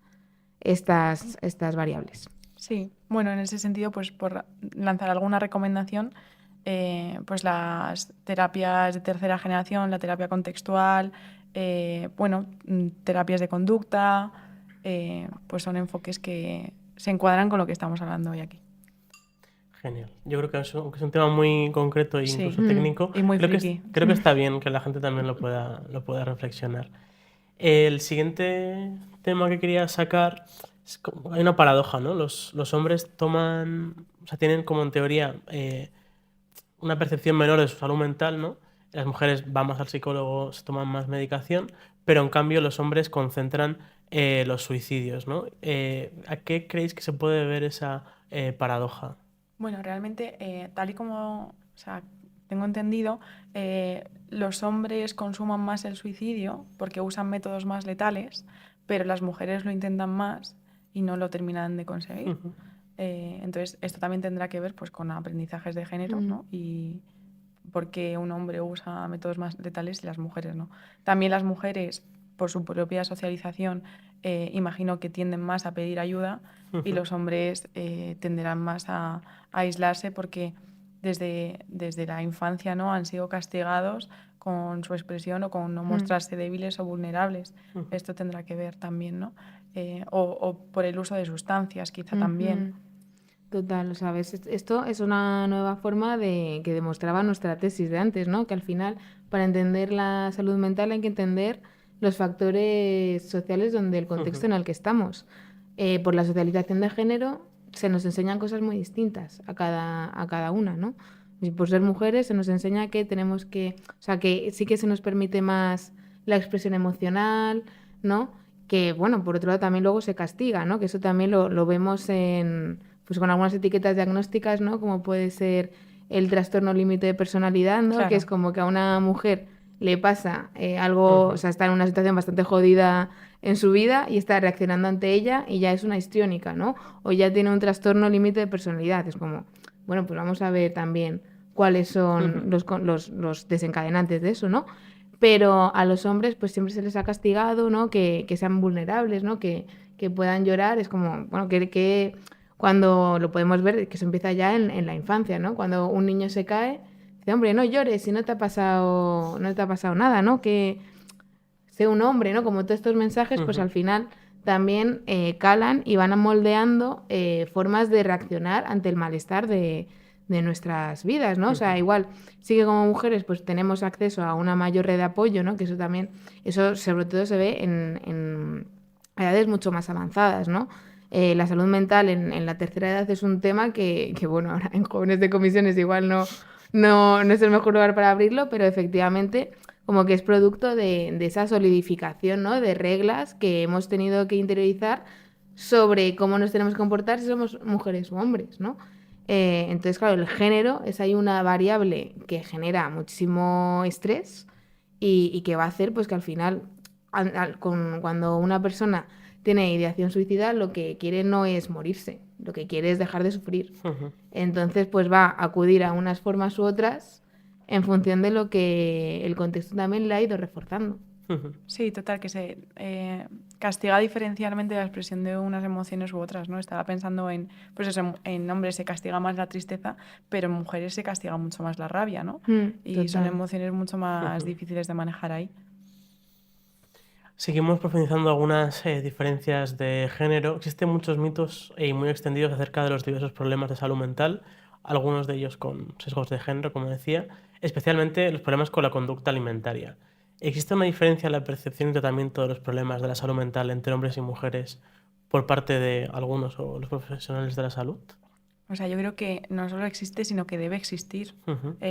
variables. Sí, bueno, en ese sentido, pues por lanzar alguna recomendación, pues las terapias de tercera generación, la terapia contextual, terapias de conducta, pues son enfoques que se encuadran con lo que estamos hablando hoy aquí. Genial. Yo creo que es un tema muy concreto e incluso técnico. Y muy friki. Creo que está bien que la gente también lo pueda reflexionar. El siguiente tema que quería sacar es hay una paradoja, ¿no? Los hombres tienen como en teoría una percepción menor de su salud mental, ¿no? Las mujeres van más al psicólogo, se toman más medicación, pero en cambio los hombres concentran los suicidios, ¿no? ¿A qué creéis que se puede ver esa paradoja? Bueno, realmente, tal y como tengo entendido, los hombres consuman más el suicidio porque usan métodos más letales, pero las mujeres lo intentan más y no lo terminan de conseguir. Entonces, esto también tendrá que ver pues, con aprendizajes de género, ¿no? Y por qué un hombre usa métodos más letales y las mujeres no. También las mujeres, por su propia socialización, imagino que tienden más a pedir ayuda y los hombres tenderán más a aislarse porque desde la infancia, ¿no? Han sido castigados con su expresión o con no mostrarse débiles o vulnerables. Esto tendrá que ver también, ¿no? O por el uso de sustancias, quizá también. Total, ¿sabes? Esto es una nueva forma que demostraba nuestra tesis de antes, ¿no? Que al final, para entender la salud mental hay que entender los factores sociales donde el contexto en el que estamos. Por la socialización de género se nos enseñan cosas muy distintas a cada una, ¿no? Y por ser mujeres se nos enseña que tenemos o sea, que sí que se nos permite más la expresión emocional, ¿no? Que, bueno, por otro lado también luego se castiga, ¿no? Que eso también lo vemos pues con algunas etiquetas diagnósticas, ¿no? Como puede ser el trastorno límite de personalidad, ¿no? Claro. Que es como que a una mujer le pasa algo, o sea, está en una situación bastante jodida en su vida y está reaccionando ante ella y ya es una histriónica, ¿no? O ya tiene un trastorno límite de personalidad. Es como, bueno, pues vamos a ver también cuáles son los desencadenantes de eso, ¿no? Pero a los hombres pues siempre se les ha castigado, ¿no? Que sean vulnerables, ¿no? Que puedan llorar. Es como, bueno, que cuando lo podemos ver, que eso empieza ya en la infancia, ¿no? Cuando un niño se cae, dice, hombre, no llores si no te ha pasado nada, ¿no? Que sea un hombre, ¿no? Como todos estos mensajes, pues al final también calan y van moldeando formas de reaccionar ante el malestar de nuestras vidas, ¿no? O sea, igual sí que como mujeres pues tenemos acceso a una mayor red de apoyo, ¿no? Que eso también, eso sobre todo se ve en edades mucho más avanzadas, ¿no? La salud mental en la tercera edad es un tema que, bueno, ahora en jóvenes de comisiones igual no es el mejor lugar para abrirlo, pero efectivamente como que es producto de esa solidificación, ¿no? De reglas que hemos tenido que interiorizar sobre cómo nos tenemos que comportar si somos mujeres o hombres, ¿no? Entonces, claro, el género es ahí una variable que genera muchísimo estrés y que va a hacer pues que al final, cuando una persona tiene ideación suicida, lo que quiere no es morirse, lo que quiere es dejar de sufrir. Entonces, pues va a acudir a unas formas u otras en función de lo que el contexto también le ha ido reforzando. Sí, total, que se castiga diferencialmente la expresión de unas emociones u otras, ¿no? Estaba pensando pues eso, en hombres se castiga más la tristeza, pero en mujeres se castiga mucho más la rabia, ¿no? Y son emociones mucho más difíciles de manejar ahí. Seguimos profundizando algunas diferencias de género. Existen muchos mitos muy extendidos acerca de los diversos problemas de salud mental, algunos de ellos con sesgos de género, como decía, especialmente los problemas con la conducta alimentaria. ¿Existe una diferencia en la percepción y tratamiento de los problemas de la salud mental entre hombres y mujeres por parte de algunos o los profesionales de la salud? O sea, yo creo que no solo existe, sino que debe existir,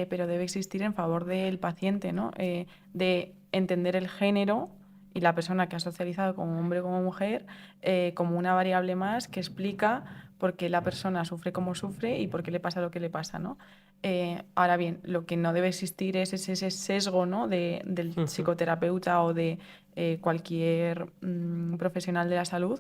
pero debe existir en favor del paciente, ¿no? De entender el género y la persona que ha socializado como hombre o como mujer como una variable más que explica por qué la persona sufre como sufre y por qué le pasa lo que le pasa, ¿no? Ahora bien, lo que no debe existir es ese sesgo, ¿no? del psicoterapeuta o de cualquier profesional de la salud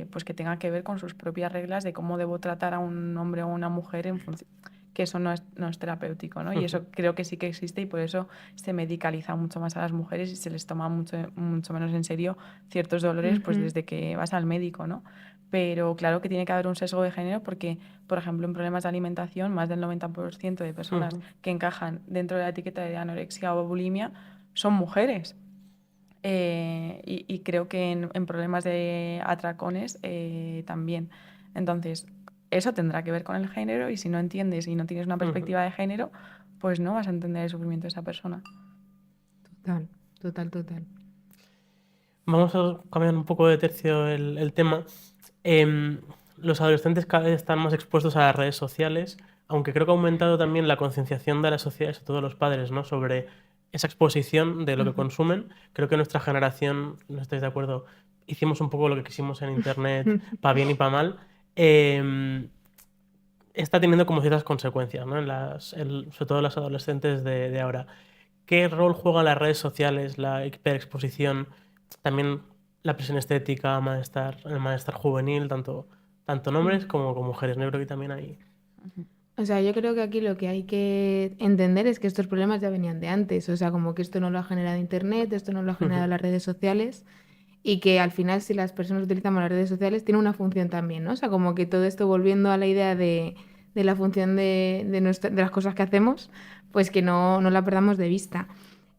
pues que tenga que ver con sus propias reglas de cómo debo tratar a un hombre o una mujer en función que eso no es terapéutico, ¿no? Y eso creo que sí que existe y por eso se medicaliza mucho más a las mujeres y se les toma mucho menos en serio ciertos dolores pues desde que vas al médico, ¿no? Pero claro que tiene que haber un sesgo de género porque, por ejemplo, en problemas de alimentación, más del 90% de personas que encajan dentro de la etiqueta de anorexia o bulimia son mujeres. Y creo que en problemas de atracones también. Entonces, eso tendrá que ver con el género y si no entiendes y no tienes una perspectiva de género, pues no vas a entender el sufrimiento de esa persona. Total. Vamos a cambiar un poco de tercio el tema. Los adolescentes cada vez están más expuestos a las redes sociales, aunque creo que ha aumentado también la concienciación de la sociedad, sobre todo los padres, ¿no? Sobre esa exposición de lo que consumen. Creo que nuestra generación, no estáis de acuerdo, hicimos un poco lo que quisimos en Internet, para bien y para mal. Está teniendo como ciertas consecuencias, ¿no? Sobre todo los adolescentes de ahora. ¿Qué rol juegan las redes sociales, la hiperexposición, también la presión estética, el malestar juvenil, tanto tanto en hombres como con mujeres. ¿No? Yo creo que también hay... O sea, yo creo que aquí lo que hay que entender es que estos problemas ya venían de antes. O sea, como que esto no lo ha generado Internet, esto no lo ha generado las redes sociales y que al final si las personas utilizamos las redes sociales tiene una función también, ¿no? O sea, como que todo esto volviendo a la idea de la función de las cosas que hacemos, pues que no la perdamos de vista.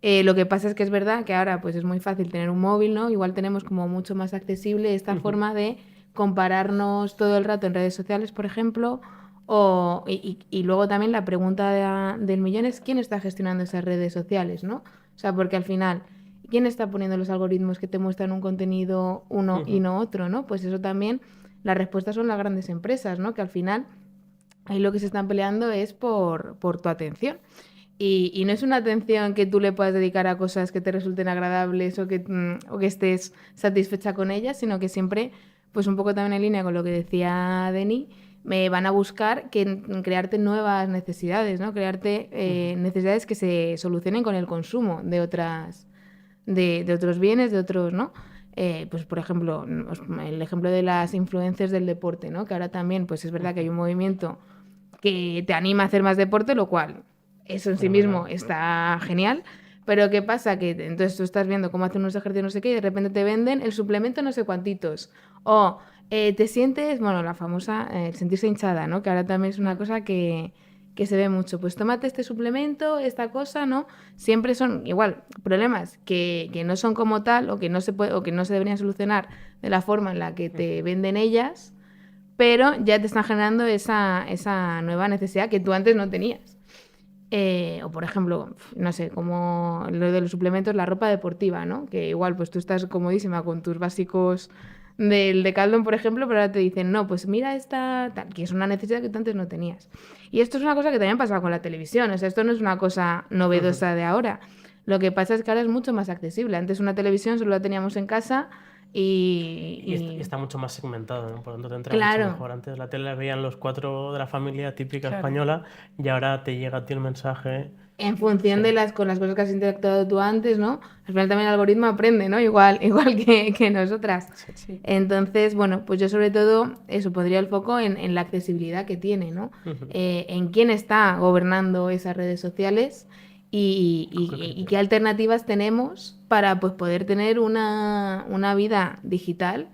Lo que pasa es que es verdad que ahora pues es muy fácil tener un móvil, ¿no? Igual tenemos como mucho más accesible esta forma de compararnos todo el rato en redes sociales, por ejemplo, y luego también la pregunta del millón es quién está gestionando esas redes sociales, ¿no? O sea, porque al final, ¿quién está poniendo los algoritmos que te muestran un contenido uno y no otro, ¿no? Pues eso también, las respuestas son las grandes empresas, ¿no? Que al final ahí lo que se están peleando es por tu atención. Y no es una atención que tú le puedas dedicar a cosas que te resulten agradables o que estés satisfecha con ellas, sino que siempre, pues un poco también en línea con lo que decía Deni, me van a buscar crearte nuevas necesidades, ¿no? Crearte necesidades que se solucionen con el consumo de otros bienes, de otros, ¿no? Pues por ejemplo, el ejemplo de las influencias del deporte, ¿no? Que ahora también, pues es verdad que hay un movimiento que te anima a hacer más deporte, lo cual eso en sí mismo está genial. Pero ¿qué pasa? Que entonces tú estás viendo cómo hacen unos ejercicios no sé qué y de repente te venden el suplemento no sé cuantitos. O te sientes, bueno, la famosa, el sentirse hinchada, ¿no? Que ahora también es una cosa que se ve mucho. Pues tómate este suplemento, esta cosa, ¿no? Siempre son igual problemas que no son como tal o que no se puede, o que no se deberían solucionar de la forma en la que te venden ellas, pero ya te están generando esa nueva necesidad que tú antes no tenías. O por ejemplo, no sé, como lo de los suplementos, la ropa deportiva, ¿no? Que igual pues tú estás comodísima con tus básicos del Decathlon, por ejemplo, pero ahora te dicen, no, pues mira esta, tal, que es una necesidad que tú antes no tenías. Y esto es una cosa que también pasa con la televisión, o sea, esto no es una cosa novedosa de ahora. Lo que pasa es que ahora es mucho más accesible. Antes una televisión solo la teníamos en casa Y está mucho más segmentado, ¿no? Por lo tanto te entra mucho claro, mejor. Antes la tele la veían los cuatro de la familia típica Claro. española y ahora te llega a ti el mensaje. en función Sí. con las cosas que has interactuado tú antes, ¿no? Al final también el algoritmo aprende, ¿no? Igual que nosotras. Sí. Entonces, bueno, pues yo sobre todo eso pondría el foco en la accesibilidad que tiene, ¿no? En quién está gobernando esas redes sociales y qué alternativas tenemos para pues poder tener una vida digital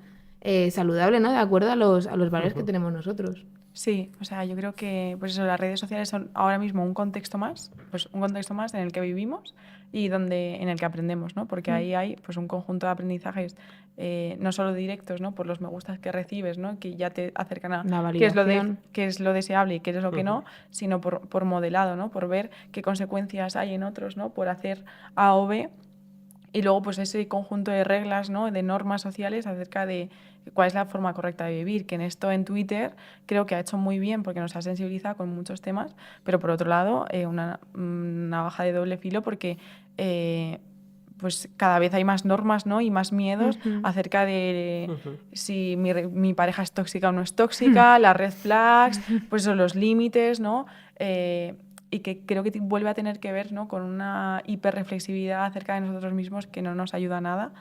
saludable, ¿no? De acuerdo a los valores que tenemos nosotros. Sí, o sea, yo creo que pues eso, las redes sociales son ahora mismo un contexto más, pues un contexto más en el que vivimos y en el que aprendemos, ¿no? Porque ahí hay pues un conjunto de aprendizajes no solo directos, ¿no? Por los me gustas que recibes, ¿no? Que ya te acercan a La qué validación. es lo deseable y qué es lo que no, sino por modelado, ¿no? Por ver qué consecuencias hay en otros, ¿no? Por hacer A o B. Y luego, pues ese conjunto de reglas, ¿no? De normas sociales acerca de cuál es la forma correcta de vivir, que en esto en Twitter creo que ha hecho muy bien porque nos ha sensibilizado con muchos temas, pero por otro lado, una navaja de doble filo porque pues cada vez hay más normas, ¿no? Y más miedos acerca de si mi pareja es tóxica o no es tóxica, las red flags, pues son los límites, ¿no? Y que creo que vuelve a tener que ver, ¿no? Con una hiperreflexividad acerca de nosotros mismos que no nos ayuda a nada.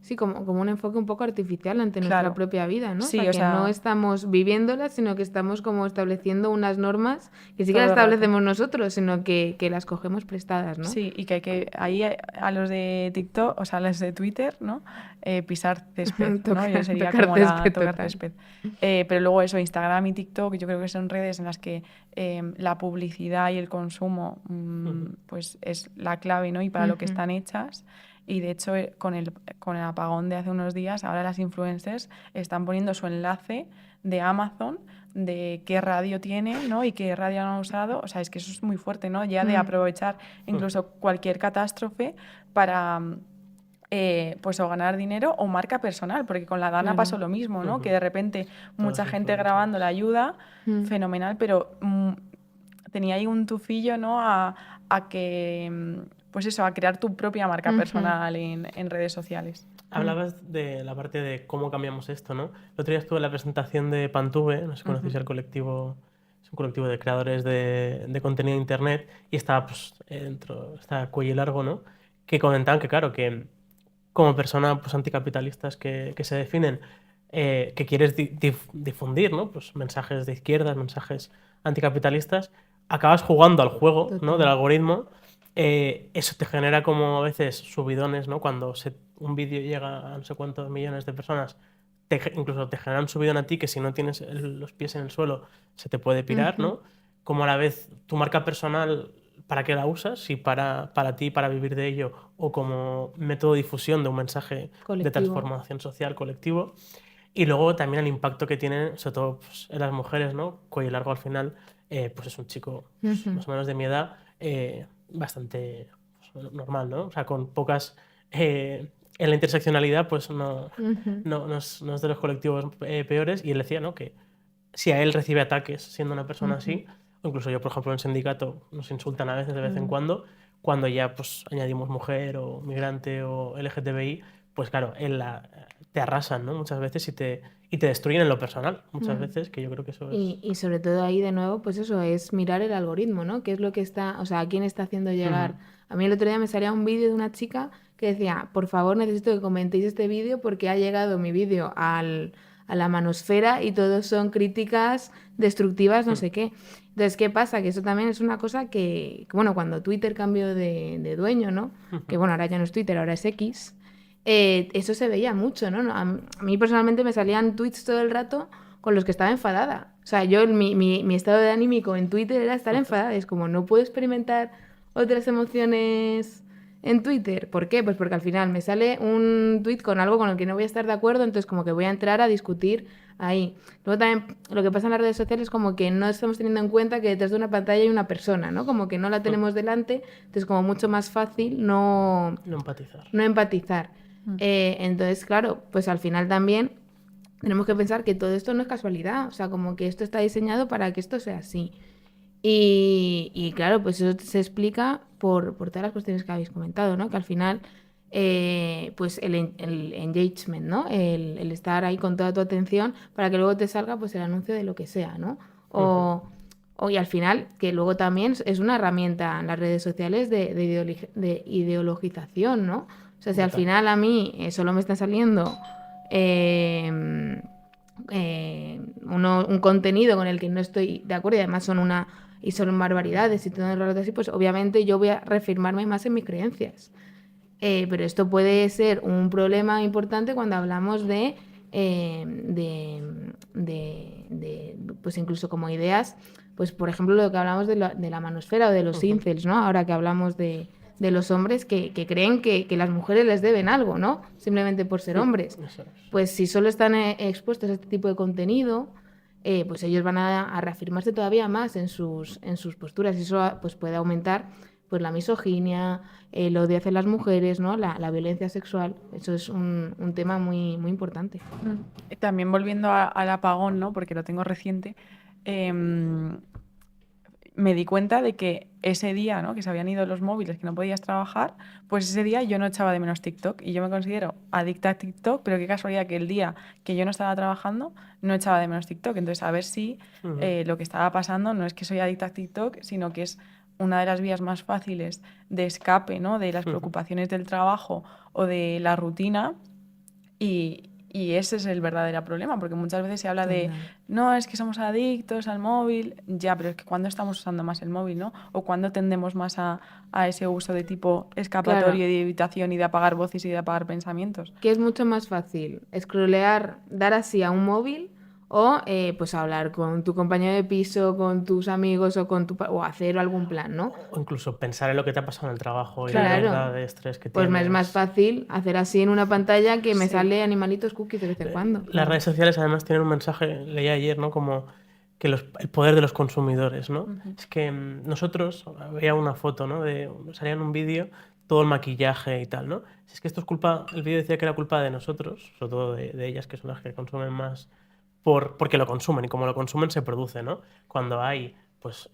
Sí, como un enfoque un poco artificial ante nuestra Claro. propia vida, ¿no? Sí, o o sea, que no sea, estamos viviéndolas, sino que estamos como estableciendo unas normas que sí que todo las el rato. establecemos nosotros, sino que las cogemos prestadas, ¿no? Sí, y que hay que ahí a los de TikTok, o sea, a los de Twitter, ¿no? Pisar césped, ¿no? Yo sería Tocar como césped tocar total. césped. Pero luego eso, Instagram y TikTok, yo creo que son redes en las que la publicidad y el consumo pues es la clave, ¿no? Y para lo que están hechas. Y de hecho, con el apagón de hace unos días, ahora las influencers están poniendo su enlace de Amazon, de qué radio tiene, ¿no? Y qué radio han usado. O sea, es que eso es muy fuerte, ¿no? Ya de aprovechar incluso cualquier catástrofe para pues o ganar dinero o marca personal, porque con la Dana pasó lo mismo, ¿no? Que de repente mucha Todas gente influencers. grabando la ayuda, fenomenal, pero tenía ahí un tufillo, ¿no? A que, pues eso, a crear tu propia marca personal en redes sociales. Hablabas de la parte de cómo cambiamos esto, ¿no? El otro día estuve en la presentación de Pantube, no sé si conocéis el colectivo, es un colectivo de creadores de contenido de internet, y estaba pues dentro, está Cuello Largo, ¿no? Que comentaban que claro, que como personas pues, anticapitalistas que se definen, que quieres difundir, ¿no? Pues mensajes de izquierdas, mensajes anticapitalistas, acabas jugando al juego, ¿no? Total. Del algoritmo. Eso te genera como a veces subidones, ¿no? Cuando un vídeo llega a no sé cuántos millones de personas, incluso te genera un subidón a ti que si no tienes los pies en el suelo se te puede pirar, ¿no? Como a la vez tu marca personal, ¿para qué la usas? Si para ti, para vivir de ello, o como método de difusión de un mensaje de Colectivo. transformación social colectivo. Y luego también el impacto que tiene, sobre todo pues, en las mujeres, ¿no? Cuello Largo al final pues es un chico pues, más o menos de mi edad, bastante pues, normal, ¿no? O sea, con pocas... en la interseccionalidad pues no es de los colectivos peores, y él decía, ¿no? Que si a él recibe ataques siendo una persona así, o incluso yo, por ejemplo, en sindicato nos insultan a veces de vez en cuando ya pues añadimos mujer o migrante o LGTBI, pues claro, te arrasan, ¿no? Muchas veces y te destruyen en lo personal, muchas veces, que yo creo que eso es... Y sobre todo ahí de nuevo, pues eso, es mirar el algoritmo, ¿no? ¿Qué es lo que está, o sea, a quién está haciendo llegar? A mí el otro día me salía un vídeo de una chica que decía, por favor, necesito que comentéis este vídeo porque ha llegado mi vídeo a la manosfera y todos son críticas destructivas, no sé qué. Entonces, ¿qué pasa? Que eso también es una cosa bueno, cuando Twitter cambió de dueño, ¿no? Que bueno, ahora ya no es Twitter, ahora es X. Eso se veía mucho, ¿no? A mí personalmente me salían tweets todo el rato con los que estaba enfadada. O sea, mi estado de anímico en Twitter era estar enfadada. Es como, no puedo experimentar otras emociones en Twitter. ¿Por qué? Pues porque al final me sale un tweet con algo con el que no voy a estar de acuerdo, entonces como que voy a entrar a discutir ahí. Luego también lo que pasa en las redes sociales es como que no estamos teniendo en cuenta que detrás de una pantalla hay una persona, ¿no? Como que no la tenemos delante, entonces como mucho más fácil No empatizar. no empatizar. Entonces, claro, pues al final también tenemos que pensar que todo esto no es casualidad, o sea, como que esto está diseñado para que esto sea así. Y claro, pues eso se explica por todas las cuestiones que habéis comentado, ¿no? Que al final, pues el engagement, ¿no? El estar ahí con toda tu atención para que luego te salga pues el anuncio de lo que sea, ¿no? Y al final, que luego también es una herramienta en las redes sociales de ideologización, ¿no? O sea, si al final a mí solo me está saliendo un contenido con el que no estoy de acuerdo y además son barbaridades y todo el rato así, pues obviamente yo voy a reafirmarme más en mis creencias. Pero esto puede ser un problema importante cuando hablamos pues incluso como ideas, pues por ejemplo lo que hablamos de la manosfera o de los incels, ¿no? Ahora que hablamos de los hombres que creen que las mujeres les deben algo, ¿no? Simplemente por ser hombres. Pues si solo están expuestos a este tipo de contenido, pues ellos van a reafirmarse todavía más en sus posturas y eso pues puede aumentar pues la misoginia, el odio hacia las mujeres, ¿no? La violencia sexual. Eso es un tema muy, muy importante. También volviendo al apagón, ¿no? Porque lo tengo reciente, me di cuenta de que ese día, ¿no? Que se habían ido los móviles, que no podías trabajar, pues ese día yo no echaba de menos TikTok y yo me considero adicta a TikTok, pero qué casualidad que el día que yo no estaba trabajando no echaba de menos TikTok. Entonces, a ver si lo que estaba pasando no es que soy adicta a TikTok, sino que es una de las vías más fáciles de escape, ¿no? De las preocupaciones del trabajo o de la rutina y ese es el verdadero problema, porque muchas veces se habla de, no, es que somos adictos al móvil, ya, pero es que cuando estamos usando más el móvil, ¿no? O cuando tendemos más a ese uso de tipo escapatorio, de evitación y de apagar voces y de apagar pensamientos. Que es mucho más fácil scrollear, dar así a un móvil o pues hablar con tu compañero de piso, con tus amigos o hacer algún plan, ¿no? O incluso pensar en lo que te ha pasado en el trabajo y Claro. la verdad de estrés que Pues tienes. me es más fácil hacer así en una pantalla que me sale animalitos cookies de vez en cuando. Las redes sociales además tienen un mensaje, leí ayer, ¿no? Como que el poder de los consumidores, ¿no? Es que nosotros, había una foto, ¿no? Salía en un vídeo todo el maquillaje y tal, ¿no? Es que esto es culpa, el vídeo decía que era culpa de nosotros, sobre todo de ellas, que son las que consumen más, porque lo consumen, y como lo consumen se produce, ¿no? Cuando hay pues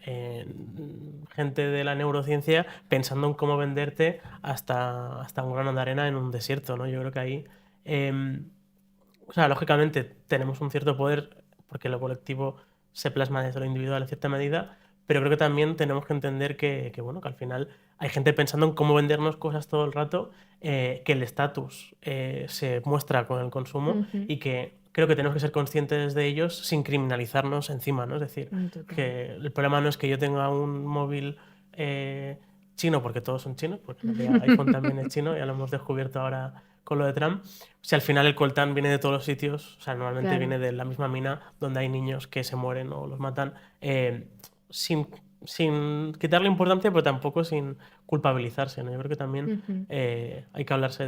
gente de la neurociencia pensando en cómo venderte hasta un grano de arena en un desierto, ¿no? Yo creo que ahí... o sea, lógicamente tenemos un cierto poder porque lo colectivo se plasma desde lo individual en cierta medida, pero creo que también tenemos que entender bueno, que al final hay gente pensando en cómo vendernos cosas todo el rato, que el estatus se muestra con el consumo y que creo que tenemos que ser conscientes de ellos sin criminalizarnos encima, ¿no? Es decir, Total. que el problema no es que yo tenga un móvil chino, porque todos son chinos, porque el iPhone también es chino, ya lo hemos descubierto ahora con lo de Trump. Si al final el coltán viene de todos los sitios, o sea, normalmente Claro. viene de la misma mina donde hay niños que se mueren o los matan, sin, sin quitarle importancia, pero tampoco sin culpabilizarse, ¿no? Yo creo que también Ujú. hay que hablarse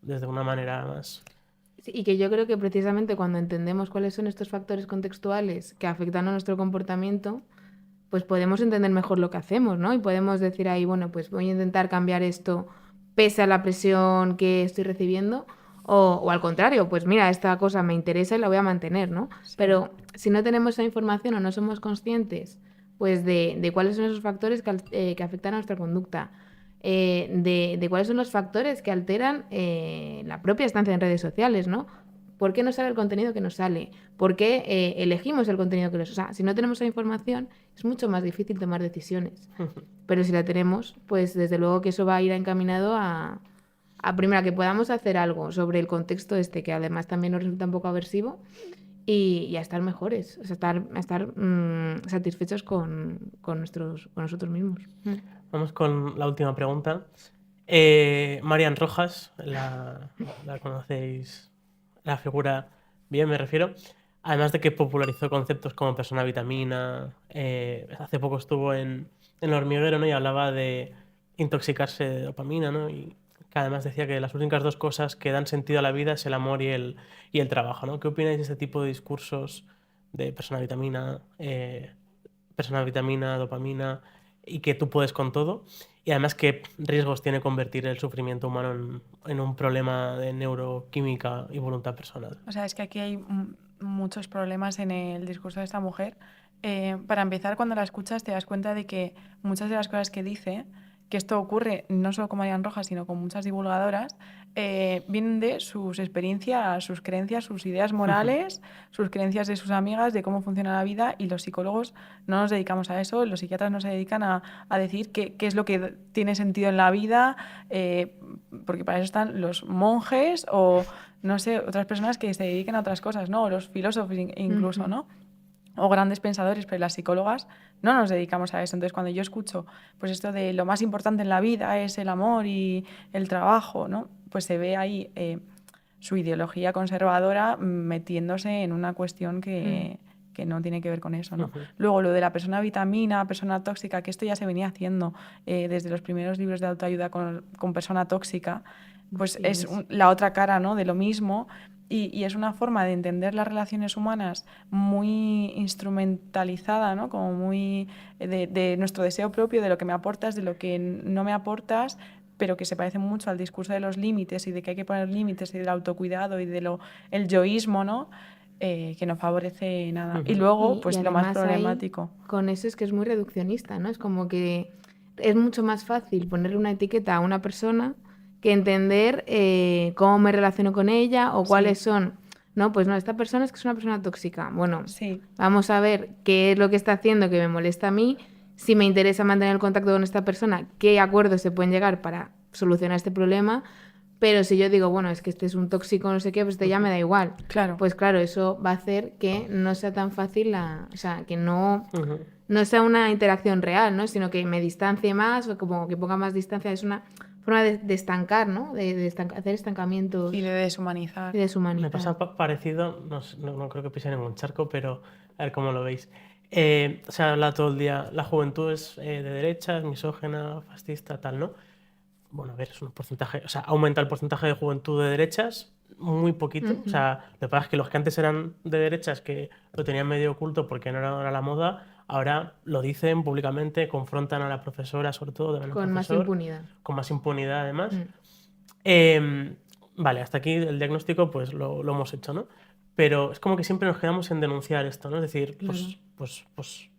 desde una manera más... Sí, y que yo creo que precisamente cuando entendemos cuáles son estos factores contextuales que afectan a nuestro comportamiento, pues podemos entender mejor lo que hacemos, ¿no? Y podemos decir ahí, bueno, pues voy a intentar cambiar esto pese a la presión que estoy recibiendo, o al contrario, pues mira, esta cosa me interesa y la voy a mantener, ¿no? Sí. Pero si no tenemos esa información o no somos conscientes, pues de cuáles son esos factores que afectan a nuestra conducta, de cuáles son los factores que alteran la propia estancia en redes sociales, ¿no? ¿Por qué nos sale el contenido que nos sale? ¿Por qué elegimos el contenido que nos... O sea, si no tenemos esa información, es mucho más difícil tomar decisiones. Pero si la tenemos, pues desde luego que eso va a ir encaminado a primero, a que podamos hacer algo sobre el contexto este, que además también nos resulta un poco aversivo, y a estar mejores, o sea, a estar satisfechos con nosotros mismos. Vamos con la última pregunta. Marian Rojas, la conocéis, la figura bien, me refiero. Además de que popularizó conceptos como persona vitamina, hace poco estuvo en El Hormiguero, ¿no? Y hablaba de intoxicarse de dopamina, ¿no? Y que además decía que las únicas dos cosas que dan sentido a la vida es el amor y el trabajo, ¿no? ¿Qué opináis de este tipo de discursos de persona vitamina, dopamina, y que tú puedes con todo? Y además, ¿qué riesgos tiene convertir el sufrimiento humano en un problema de neuroquímica y voluntad personal? O sea, es que aquí hay muchos problemas en el discurso de esta mujer. Para empezar, cuando la escuchas te das cuenta de que muchas de las cosas que dice, que esto ocurre no solo con Marian Rojas, sino con muchas divulgadoras, vienen de sus experiencias, sus creencias, sus ideas morales, sus creencias de sus amigas, de cómo funciona la vida, y los psicólogos no nos dedicamos a eso, los psiquiatras no se dedican a decir qué es lo que tiene sentido en la vida, porque para eso están los monjes o, no sé, otras personas que se dediquen a otras cosas, ¿no? O los filósofos incluso, ¿no? O grandes pensadores, pero las psicólogas no nos dedicamos a eso. Entonces, cuando yo escucho pues esto de lo más importante en la vida es el amor y el trabajo, ¿no? Pues se ve ahí su ideología conservadora metiéndose en una cuestión que no tiene que ver con eso, ¿no? Luego, lo de la persona vitamina, persona tóxica, que esto ya se venía haciendo desde los primeros libros de autoayuda con persona tóxica, pues Sí, es la otra cara, ¿no? De lo mismo. Y es una forma de entender las relaciones humanas muy instrumentalizada, ¿no? Como muy de nuestro deseo propio, de lo que me aportas, de lo que no me aportas, pero que se parece mucho al discurso de los límites y de que hay que poner límites y del autocuidado y de el yoísmo, ¿no? Que no favorece nada. Y luego, pues y lo más además ahí, problemático. con eso es que es muy reduccionista, ¿no? Es como que es mucho más fácil ponerle una etiqueta a una persona que entender cómo me relaciono con ella o cuáles son. No, pues no, esta persona es que es una persona tóxica. Bueno, Sí. vamos a ver qué es lo que está haciendo que me molesta a mí, si me interesa mantener el contacto con esta persona, qué acuerdos se pueden llegar para solucionar este problema. Pero si yo digo, bueno, es que este es un tóxico, no sé qué, pues este ya me da igual. Claro. Pues claro, eso va a hacer que no sea tan fácil o sea, que no sea una interacción real, ¿no? Sino que me distancie más o como que ponga más distancia. Es una forma de estancar, ¿no? De hacer estancamientos Y de deshumanizar. y deshumanizar. Me pasa parecido, no creo que pise ningún charco, pero a ver cómo lo veis. Se habla todo el día, la juventud es de derechas, misógena, fascista, tal, ¿no? Bueno, a ver, es un porcentaje, o sea, aumenta el porcentaje de juventud de derechas muy poquito. O sea, lo que pasa es que los que antes eran de derechas, que lo tenían medio oculto porque no era la moda, ahora lo dicen públicamente, confrontan a la profesora, sobre todo, de Con más impunidad. con más impunidad además. Vale, hasta aquí el diagnóstico pues lo hemos hecho, ¿no? Pero es como que siempre nos quedamos en denunciar esto, ¿no? Es decir, pues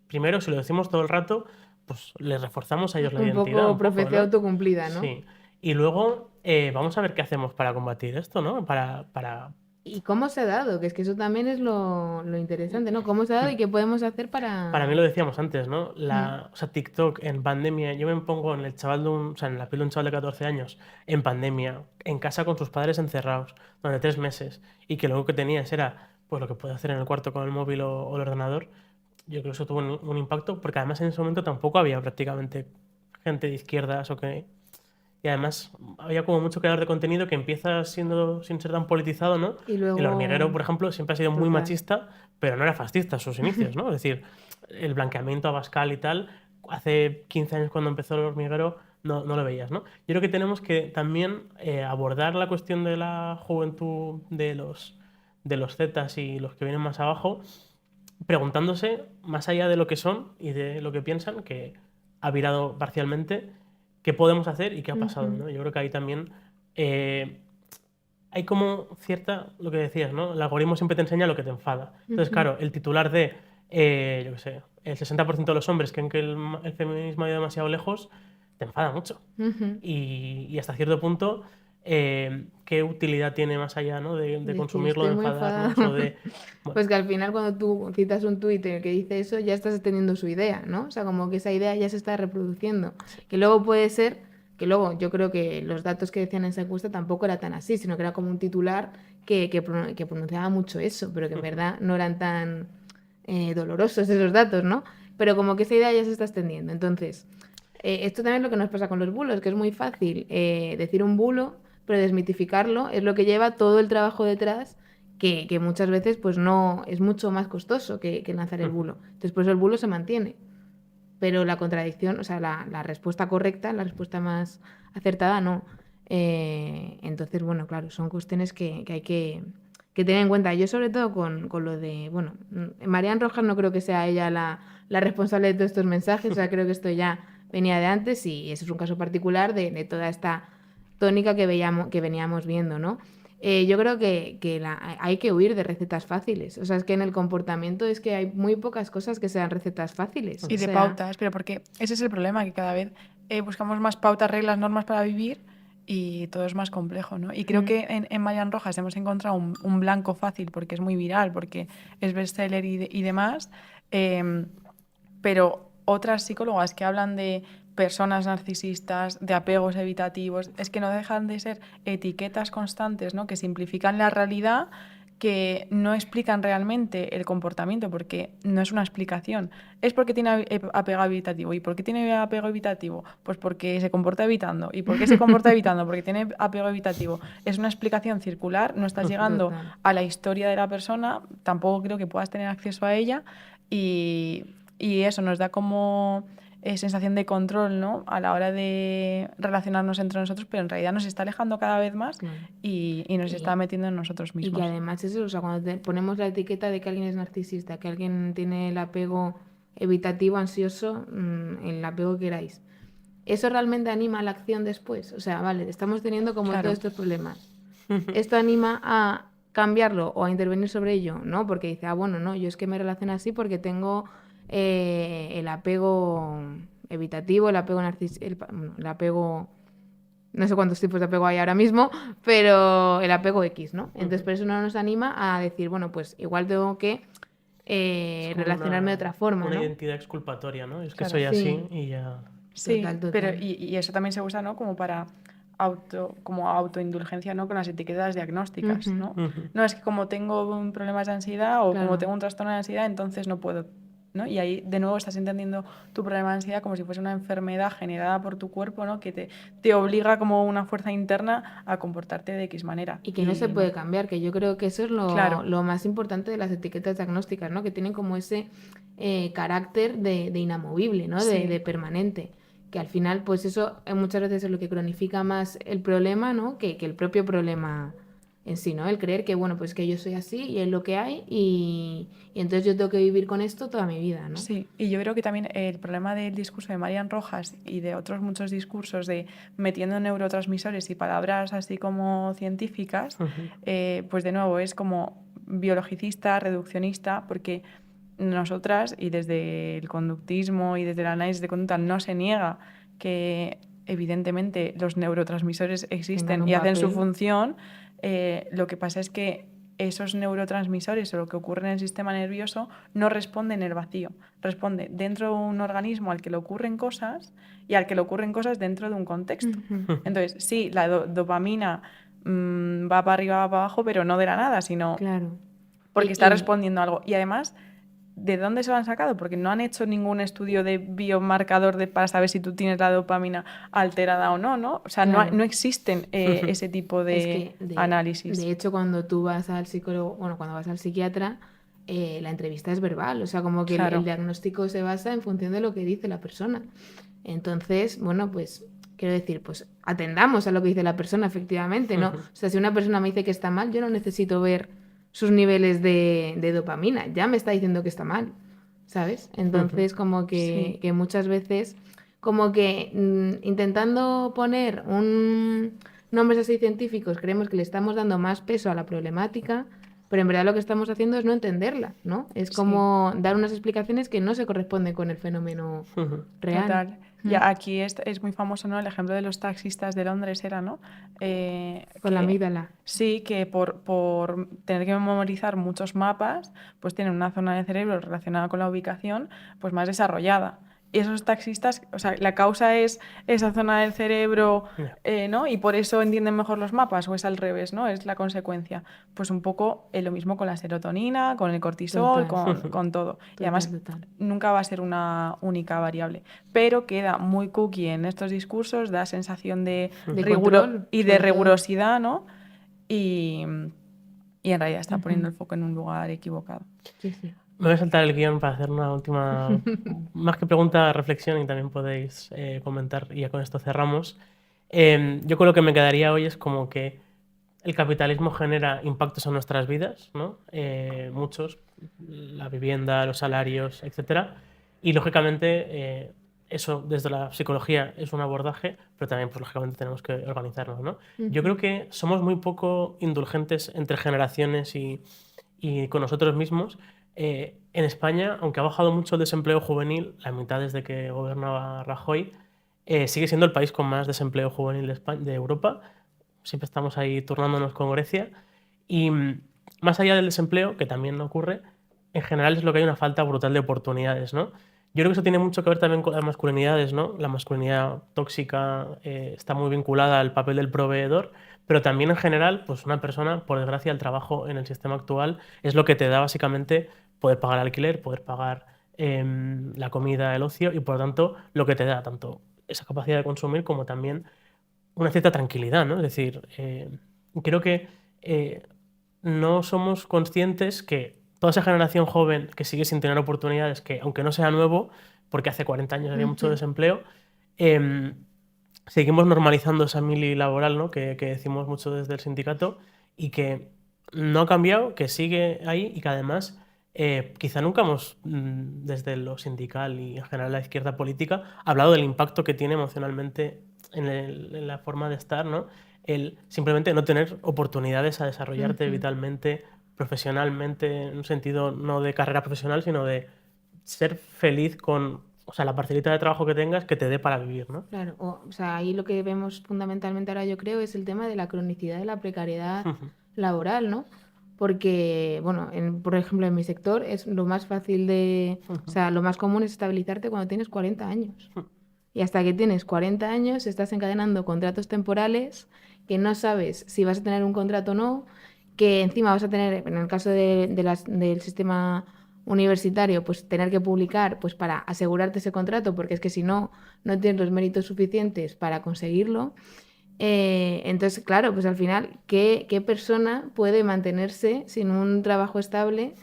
primero, si lo decimos todo el rato, pues les reforzamos a ellos la identidad. Un poco profecía ¿no? autocumplida, ¿no? Sí. Y luego vamos a ver qué hacemos para combatir esto, ¿no? Para ¿Y cómo se ha dado? Que es que eso también es lo interesante, ¿no? ¿Cómo se ha dado y qué podemos hacer Para mí para...? lo decíamos antes, ¿no? O sea, TikTok en pandemia, yo me pongo en el chaval o sea, en la piel de un chaval de 14 años, en pandemia, en casa con sus padres encerrados, durante 3 meses, y que lo único que tenías era, pues lo que puede hacer en el cuarto con el móvil o el ordenador. Yo creo que eso tuvo un impacto, porque además en ese momento tampoco había prácticamente gente de izquierdas o que... Y además había como mucho creador de contenido que empieza siendo sin ser tan politizado, ¿no? Y El Hormiguero, luego, por ejemplo, siempre ha sido muy total. machista, pero no era fascista a sus inicios, ¿no? Es decir, el blanqueamiento a Abascal y tal, hace 15 años cuando empezó el Hormiguero, no lo veías, ¿no? Yo creo que tenemos que también abordar la cuestión de la juventud de los Zetas y los que vienen más abajo, preguntándose, más allá de lo que son y de lo que piensan, que ha virado parcialmente, qué podemos hacer y qué ha pasado, Ujú, ¿no? Yo creo que ahí también hay como cierta, lo que decías, ¿no? El algoritmo siempre te enseña lo que te enfada. Entonces, ujú. claro, el titular de, yo qué sé, el 60% de los hombres creen que el feminismo ha ido demasiado lejos, te enfada mucho. Ujú. Y hasta cierto punto, ¿qué utilidad tiene más allá, ¿no? De Decir, consumirlo, de estoy muy enfadarnos o enfadado. de... Bueno, Pues que al final cuando tú citas un tuit en el que dice eso, ya estás extendiendo su idea, ¿no? O sea, como que esa idea ya se está reproduciendo. sí. Que luego puede ser, que luego yo creo que los datos que decían en esa encuesta tampoco era tan así, sino que era como un titular que pronunciaba mucho eso, pero que en Ujú. verdad no eran tan dolorosos esos datos, ¿no? Pero como que esa idea ya se está extendiendo. Entonces, esto también es lo que nos pasa con los bulos, que es muy fácil decir un bulo, pero desmitificarlo es lo que lleva todo el trabajo detrás, que muchas veces pues no es mucho más costoso que lanzar el Ujú. bulo. Entonces, por eso el bulo se mantiene. Pero la contradicción, o sea, la respuesta correcta, la respuesta más acertada, no. Entonces, bueno, claro, son cuestiones que hay que tener en cuenta. Yo sobre todo con lo de, bueno, Marian Rojas no creo que sea ella la responsable de todos estos mensajes, o sea, creo que esto ya venía de antes y ese es un caso particular de toda esta tónica que veníamos viendo, ¿no? Yo creo que hay que huir de recetas fáciles. O sea, es que en el comportamiento es que hay muy pocas cosas que sean recetas fáciles. Y O de sea, pautas, pero porque ese es el problema, que cada vez buscamos más pautas, reglas, normas para vivir y todo es más complejo, ¿no? Y creo mm, que en Marian Rojas hemos encontrado un blanco fácil porque es muy viral, porque es bestseller y demás, em, pero otras psicólogas que hablan de personas narcisistas, de apegos evitativos, es que no dejan de ser etiquetas constantes, ¿no? Que simplifican la realidad, que no explican realmente el comportamiento, porque no es una explicación. Es porque tiene apego evitativo. ¿Y por qué tiene apego evitativo? Pues porque se comporta evitando. ¿Y por qué se comporta evitando? Porque tiene apego evitativo. Es una explicación circular, no estás llegando total. a la historia de la persona, tampoco creo que puedas tener acceso a ella y eso nos da como sensación de control, ¿no? A la hora de relacionarnos entre nosotros, pero en realidad nos está alejando cada vez más Claro. y nos está Y, metiendo en nosotros y que mismos. además es eso, o sea, cuando ponemos la etiqueta de que alguien es narcisista, que alguien tiene el apego evitativo, ansioso, el apego que queráis, ¿eso realmente anima a la acción después? O sea, vale, estamos teniendo como todos Claro, estos problemas. ¿Esto anima a cambiarlo o a intervenir sobre ello? No, porque dice, ah, bueno, no, yo es que me relaciono así porque tengo el apego evitativo, el apego el apego, no sé cuántos tipos de apego hay ahora mismo, pero el apego X, ¿no? Entonces, Ujú. por eso no nos anima a decir, bueno, pues igual tengo que Es como relacionarme de otra forma, una ¿no? identidad exculpatoria, ¿no? Es que claro. soy así Sí, y ya... Sí, total, pero total. y eso también se usa, ¿no? Como para como autoindulgencia, ¿no? Con las etiquetas diagnósticas, Ujú, ¿no? Ujú. No es que como tengo problemas de ansiedad o como claro. tengo un trastorno de ansiedad, entonces no puedo, ¿no? Y ahí de nuevo estás entendiendo tu problema de ansiedad como si fuese una enfermedad generada por tu cuerpo, ¿no? Que te obliga como una fuerza interna a comportarte de X manera. Y que no se Y puede no, cambiar, que yo creo que eso es claro, lo más importante de las etiquetas diagnósticas, ¿no? Que tienen como ese carácter de inamovible, ¿no? De sí. permanente. Que al final, pues eso muchas veces es lo que cronifica más el problema, ¿no? Que el propio problema en sí, ¿no? El creer que, bueno, pues que yo soy así y es lo que hay y entonces yo tengo que vivir con esto toda mi vida, ¿no? Sí, y yo creo que también el problema del discurso de Marian Rojas y de otros muchos discursos de metiendo neurotransmisores y palabras así como científicas, Ujú. pues de nuevo es como biologicista, reduccionista, porque nosotras y desde el conductismo y desde el análisis de conducta no se niega que evidentemente los neurotransmisores Tengan existen un y hacen su papel. función, lo que pasa es que esos neurotransmisores o lo que ocurre en el sistema nervioso no responde en el vacío, responde dentro de un organismo al que le ocurren cosas y al que le ocurren cosas dentro de un contexto. Entonces, sí, la dopamina va para arriba, va para abajo, pero no de la nada, sino Claro. porque está respondiendo a algo. Y además, ¿de dónde se lo han sacado? Porque no han hecho ningún estudio de biomarcador para saber si tú tienes la dopamina alterada o no, ¿no? O sea, Claro. no existen ese tipo de análisis. De hecho, cuando tú vas al psicólogo, bueno, cuando vas al psiquiatra, la entrevista es verbal, o sea, como que Claro. el diagnóstico se basa en función de lo que dice la persona. Entonces, bueno, pues quiero decir, pues atendamos a lo que dice la persona, efectivamente, ¿no? O sea, si una persona me dice que está mal, yo no necesito ver sus niveles de dopamina, ya me está diciendo que está mal, ¿sabes? Entonces, como Sí. que muchas veces, como que intentando poner nombres así científicos, creemos que le estamos dando más peso a la problemática, pero en verdad lo que estamos haciendo es no entenderla, ¿no? Es Sí. como dar unas explicaciones que no se corresponden con el fenómeno real. Total. Y aquí es muy famoso, ¿no? El ejemplo de los taxistas de Londres era, ¿no? Con la Que- amígdala. Sí, que por tener que memorizar muchos mapas, pues tienen una zona del cerebro relacionada con la ubicación, pues más desarrollada. Y esos taxistas, o sea, la causa es esa zona del cerebro, Ya. ¿no? Y por eso entienden mejor los mapas, o es al revés, ¿no? Es la consecuencia. Pues un poco lo mismo con la serotonina, con el cortisol, Total. con todo. Y además Total. nunca va a ser una única variable, pero queda muy cookie en estos discursos, da sensación de De control, y sobre de todo. rigurosidad, ¿no? Y en realidad está poniendo el foco en un lugar equivocado. Sí, sí. Me voy a saltar el guión para hacer una última, más que pregunta, reflexión, y también podéis comentar, y ya con esto cerramos. Yo con lo que me quedaría hoy es como que el capitalismo genera impactos en nuestras vidas, ¿no? Muchos, la vivienda, los salarios, etcétera. Y lógicamente eso desde la psicología es un abordaje, pero también pues lógicamente tenemos que organizarnos, ¿no? Yo creo que somos muy poco indulgentes entre generaciones y con nosotros mismos. En España, aunque ha bajado mucho el desempleo juvenil, la mitad desde que gobernaba Rajoy, sigue siendo el país con más desempleo juvenil de Europa. Siempre estamos ahí turnándonos con Grecia. Y más allá del desempleo, que también ocurre, en general es lo que hay una falta brutal de oportunidades, ¿no? Yo creo que eso tiene mucho que ver también con las masculinidades, ¿no? La masculinidad tóxica está muy vinculada al papel del proveedor, pero también en general, pues una persona, por desgracia, el trabajo en el sistema actual es lo que te da básicamente poder pagar alquiler, poder pagar la comida, el ocio, y por lo tanto lo que te da tanto esa capacidad de consumir como también una cierta tranquilidad, ¿no? Es decir, creo que no somos conscientes que toda esa generación joven que sigue sin tener oportunidades, que aunque no sea nuevo, porque hace 40 años había mucho desempleo, seguimos normalizando esa mili laboral, ¿no? que decimos mucho desde el sindicato, y que no ha cambiado, que sigue ahí, y que además quizá nunca hemos, desde lo sindical y en general la izquierda política, hablado del impacto que tiene emocionalmente en la forma de estar, ¿no? El simplemente no tener oportunidades a desarrollarte vitalmente, profesionalmente, en un sentido no de carrera profesional, sino de ser feliz con, o sea, la parcelita de trabajo que tengas que te dé para vivir, ¿no? Claro, o sea, ahí lo que vemos fundamentalmente ahora yo creo es el tema de la cronicidad de la precariedad laboral, ¿no? Porque, bueno, por ejemplo, en mi sector es lo más fácil o sea, lo más común es estabilizarte cuando tienes 40 años. Y hasta que tienes 40 años estás encadenando contratos temporales que no sabes si vas a tener un contrato o no, que encima vas a tener, en el caso del sistema universitario, pues tener que publicar pues para asegurarte ese contrato, porque es que si no, no tienes los méritos suficientes para conseguirlo. Entonces, claro, pues al final, ¿qué persona puede mantenerse sin un trabajo estable?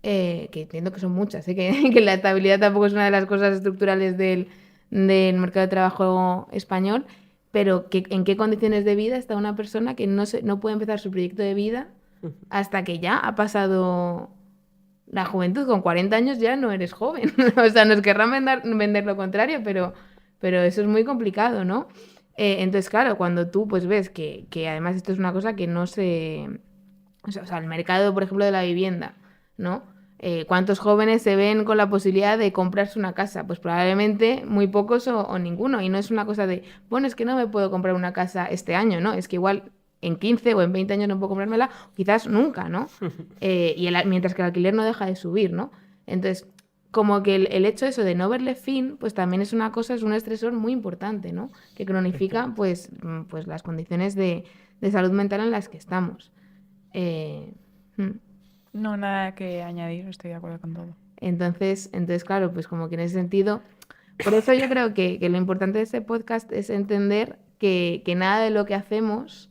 Que entiendo que son muchas, que la estabilidad tampoco es una de las cosas estructurales del mercado de trabajo español, pero en qué condiciones de vida está una persona que no puede empezar su proyecto de vida hasta que ya ha pasado la juventud. Con 40 años ya no eres joven. O sea, nos querrán vender lo contrario, pero eso es muy complicado, ¿no? Entonces, claro, cuando tú pues ves que además esto es una cosa que no se... O sea, el mercado, por ejemplo, de la vivienda, ¿no? ¿Cuántos jóvenes se ven con la posibilidad de comprarse una casa? Pues probablemente muy pocos o ninguno. Y no es una cosa de, bueno, es que no me puedo comprar una casa este año, ¿no? Es que igual en 15 o en 20 años no puedo comprármela, quizás nunca, ¿no? Mientras que el alquiler no deja de subir, ¿no? Entonces, como que el hecho eso de no verle fin, pues también es una cosa, es un estresor muy importante, ¿no? Que cronifica, pues las condiciones de salud mental en las que estamos. No, nada que añadir, estoy de acuerdo con todo. Entonces, claro, pues como que en ese sentido, por eso yo creo que lo importante de este podcast es entender que nada de lo que hacemos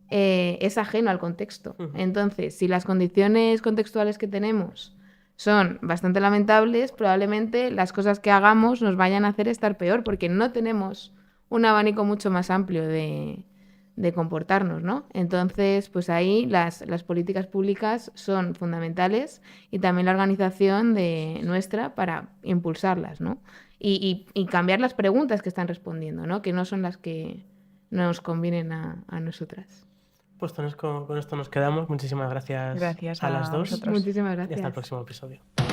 es ajeno al contexto. Entonces, si las condiciones contextuales que tenemos son bastante lamentables, probablemente las cosas que hagamos nos vayan a hacer estar peor, porque no tenemos un abanico mucho más amplio de comportarnos, ¿no? Entonces, pues ahí las políticas públicas son fundamentales y también la organización nuestra para impulsarlas, ¿no? Y cambiar las preguntas que están respondiendo, ¿no? Que no son las que nos convienen a nosotras. Pues con esto nos quedamos. Muchísimas gracias Gracias a las a dos. vosotros. Muchísimas Y hasta el gracias. próximo episodio.